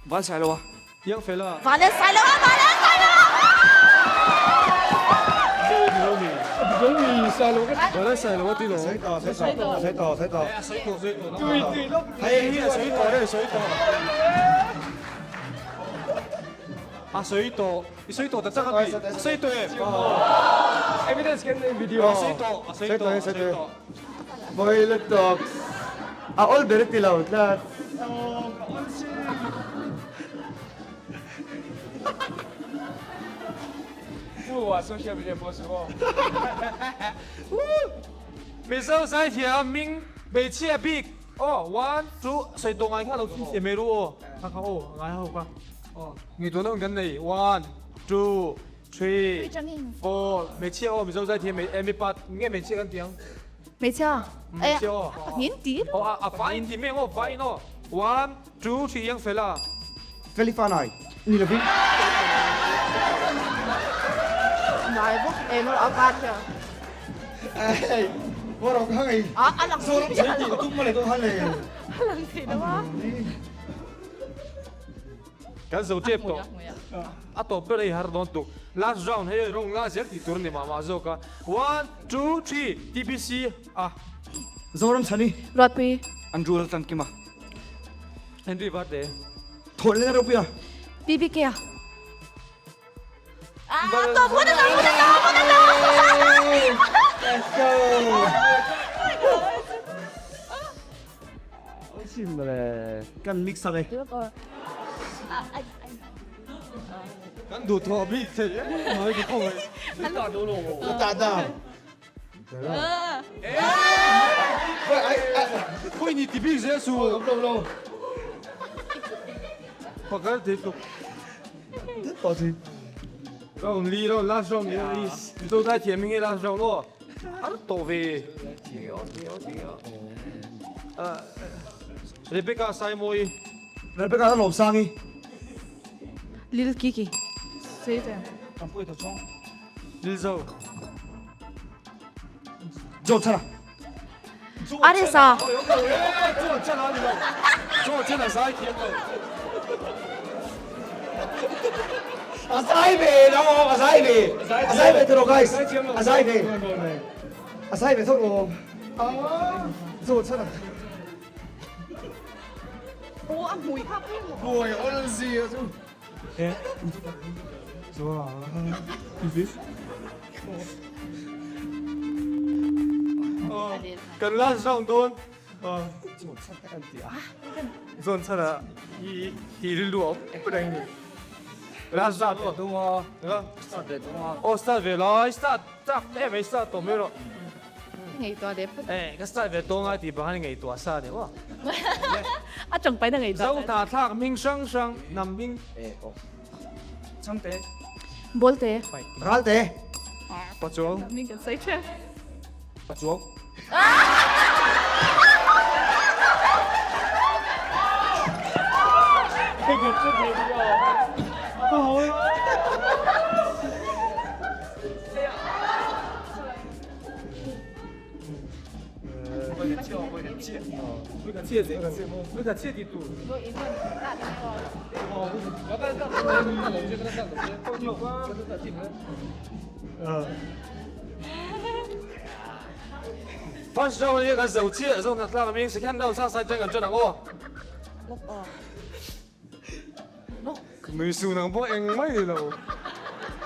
I: Vẫn sai lâu à?
C: Yang phải là.
D: Và lên sai lắm, và lên sai lắm.
C: Giống như sai lâu cái. Và lên sai lâu tí rồi.
J: Sấy tỏ.
C: Sấy tổ. Tùy lúc. Hay sấy tổ đây, sấy tổ. Sấy tổ. Sấy tổ thật chắc là sấy tổ em. Evidence can video. Sấy tổ.
J: Boy look dog. All very tilaw that.
C: Wow, social media boss. 每首在天明，每次比哦，one two，谁动爱看到也没路哦，看看哦，爱好吧，哦，你多能跟你 one two three four，每次哦，每首在天每八，应该每次跟点，
G: 没错，
C: 每次哦，
G: 年底
C: 哦发音点咩哦，发音哦，one two three ยัง飞啦，
J: 菲利法奈，你那边？
G: 来不？哎，我老爸去。
J: 哎，我老讲你，
G: 啊，阿郎
J: 做你都冇嚟到睇你。
G: 郎皮的吗？kan
C: zo tep to ato pele har don tu last round hey rong la zer ti turni mama zo ka 1 2 3 tbc
J: Zoram chani,
G: รถปี
J: Andrew tan kima.
C: henry vate
J: Thol le rupia.
G: ปีปีเกียตัวพูดนะพูดนะพูดนะ
J: Let's go. Simple. Kan mix sa kay.
C: kan du to bi se mai ki ko
J: Ta ta.
C: ko ni tb ze su
J: Lo.
C: pagal te to
J: Pause.
C: round li round last round ni zo da tie ming last round lo har to ve Rebecca Saimoy
J: Rebecca lo sangi.
G: ลิลกิกิใช่จ้ะ
C: Lizzo
J: Jo chana.
G: อาริซา
C: 做真的sai天了
J: Asai be no, asai be. Asai be to guys. Asai be. Asai be to. Jo chana.
G: โอ้อ่ะหุยครับพี่
J: Boy, honestly.
C: kan last round don zon chana i rilu op preng last round to oh start ve la start tak e ve start to mero
G: ไงตัวเด็บ
C: eh ka start ve to nga ti ba ni ngai to sa de wa
G: อ่ะจงไปได้ไงตัว
C: zau ta thak ming sang sang nam ming
J: Champe.
G: โบลเต้
J: Ralte.
C: pa chong
G: นี่กันใช่ใช่
J: Pachuok.
C: First round ye ka zau chi zong na tla ming second round sa sai chang chang o
D: ลบออก
C: mi su nang bo eng mai lo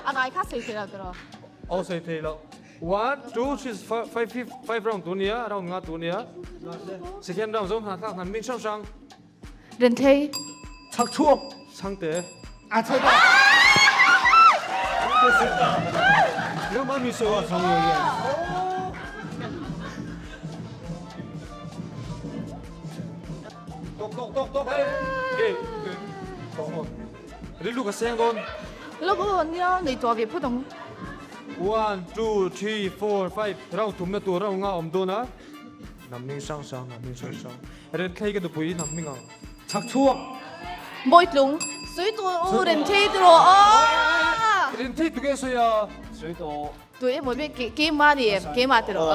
G: อะไรค่าสี่สิบตัว
C: all sai te lo 1 2 3 5 round tu nia round nga tu nia second round zong na tla nan ming sang sang
G: เรนเทย์
J: Chakchuok.
C: sang te
J: Ah, thôi ba.
C: lo ma mi so sang yo ye tok ke rilu ka seng gon
G: แล้วก็เนี่ยในตัวเว็บพูดตรง
C: 1 2 3 4 5 round tum na tu round nga om do na nam ming sang sang ren khai ka du pui nam ming a
J: Chakchuok.
G: บอยลุงสวยตัวโอ้เรนเทย์ตัวอ๋อ
C: ren thei tu ke so ya
G: ตัวเอ็มหมดไปเกมมาดิเกมมาตัว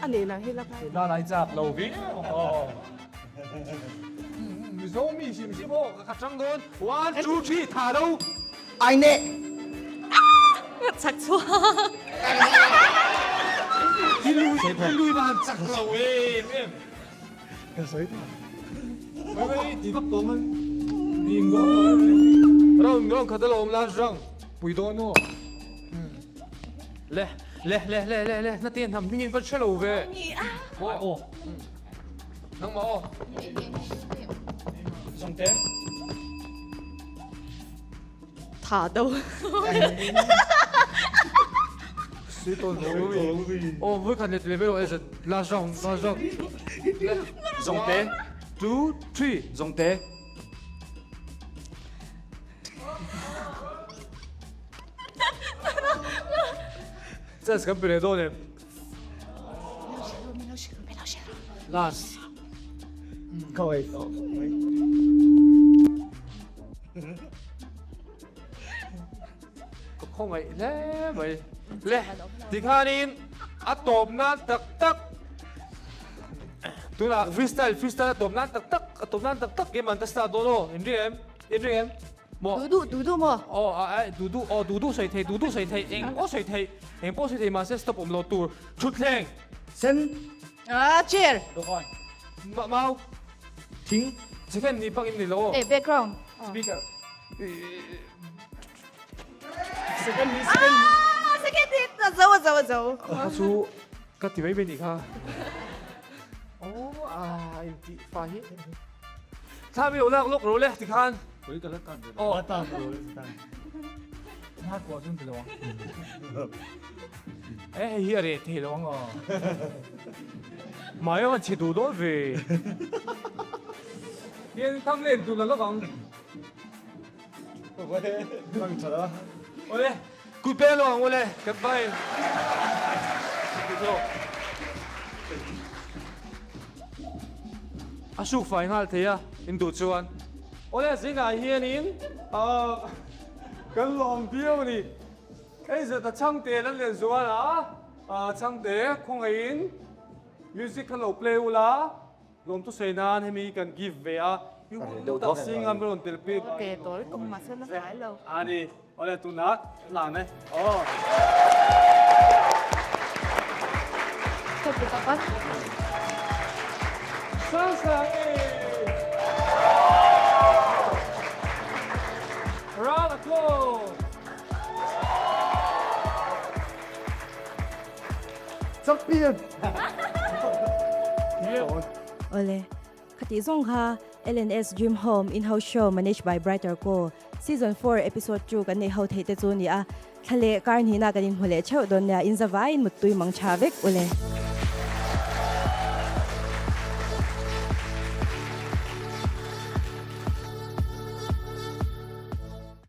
G: อันนี้นะที่เราไป
C: na lai chap lo vi mi zo mi sim sim bo ka chang don 1 2 3 tha đâu
J: Ai nè.
G: ชักชัว
C: đi lui mà chặt lầu ấy em cái sấy mấy đi bắt tôm anh đi ngõ rong khát lầu lá rong bùi đôi nó lẹ nó tiền thầm mình vẫn chơi lầu về ô nắng mỏ xong thế
G: ถาดู
F: Sito no. Oh, we can let level as a last round.
I: Zong te,
F: 2, 3.
I: zong te.
F: Just come to the Last.
J: Kawai.
F: Không phải lẽ vậy. Lẽ thì khanin atop na tak. Tu là freestyle atop na tak game man tasta dono. In em. Mo.
G: Dudu mo.
F: Dudu sợi thầy anh có sợi thầy mà sẽ stop lo tour. Chút lên.
J: Sen.
G: Cheer.
F: Mau. Ting. Second ni pang in ni lo.
G: Background.
F: Speaker.
J: Second.
G: Second hit. Zaw.
F: Asu kati mai beni kha. Inti fahi. Sabi ulang lok role ti khan.
J: Koi kalat kan.
F: Oh.
J: Ata ko.
F: Na ko dun lo. Here re thi lo ngo. Mayo chi du do ve. Yen tham lên tu là lo bang.
J: Bang chara.
F: Ole. Ku pe lo ang ole. Kat bai. Asu final thea in du chuan. Ole zinga hian in kan lom piao ni. Cái giờ ta chăng tiền nó liền zuan chăng tiền không in music kan lo play ula lom tu sei nan hemi kan give ve you ta sing am ron tel pi
G: Kể tối cùng mà sơn nó phải lâu.
F: ani ole tu na lang ne
G: Thôi tụi ta bắt.
F: sang sang round of applause
J: Champion.
D: Ole, khati zong ha LNS Dream Home in-house show managed by Brighter Co. Season 4 episode 2 kan nei ho thei te chu ni a thale kar ni na kan in hole cheu don ya in zawai mutui mang chavek ole.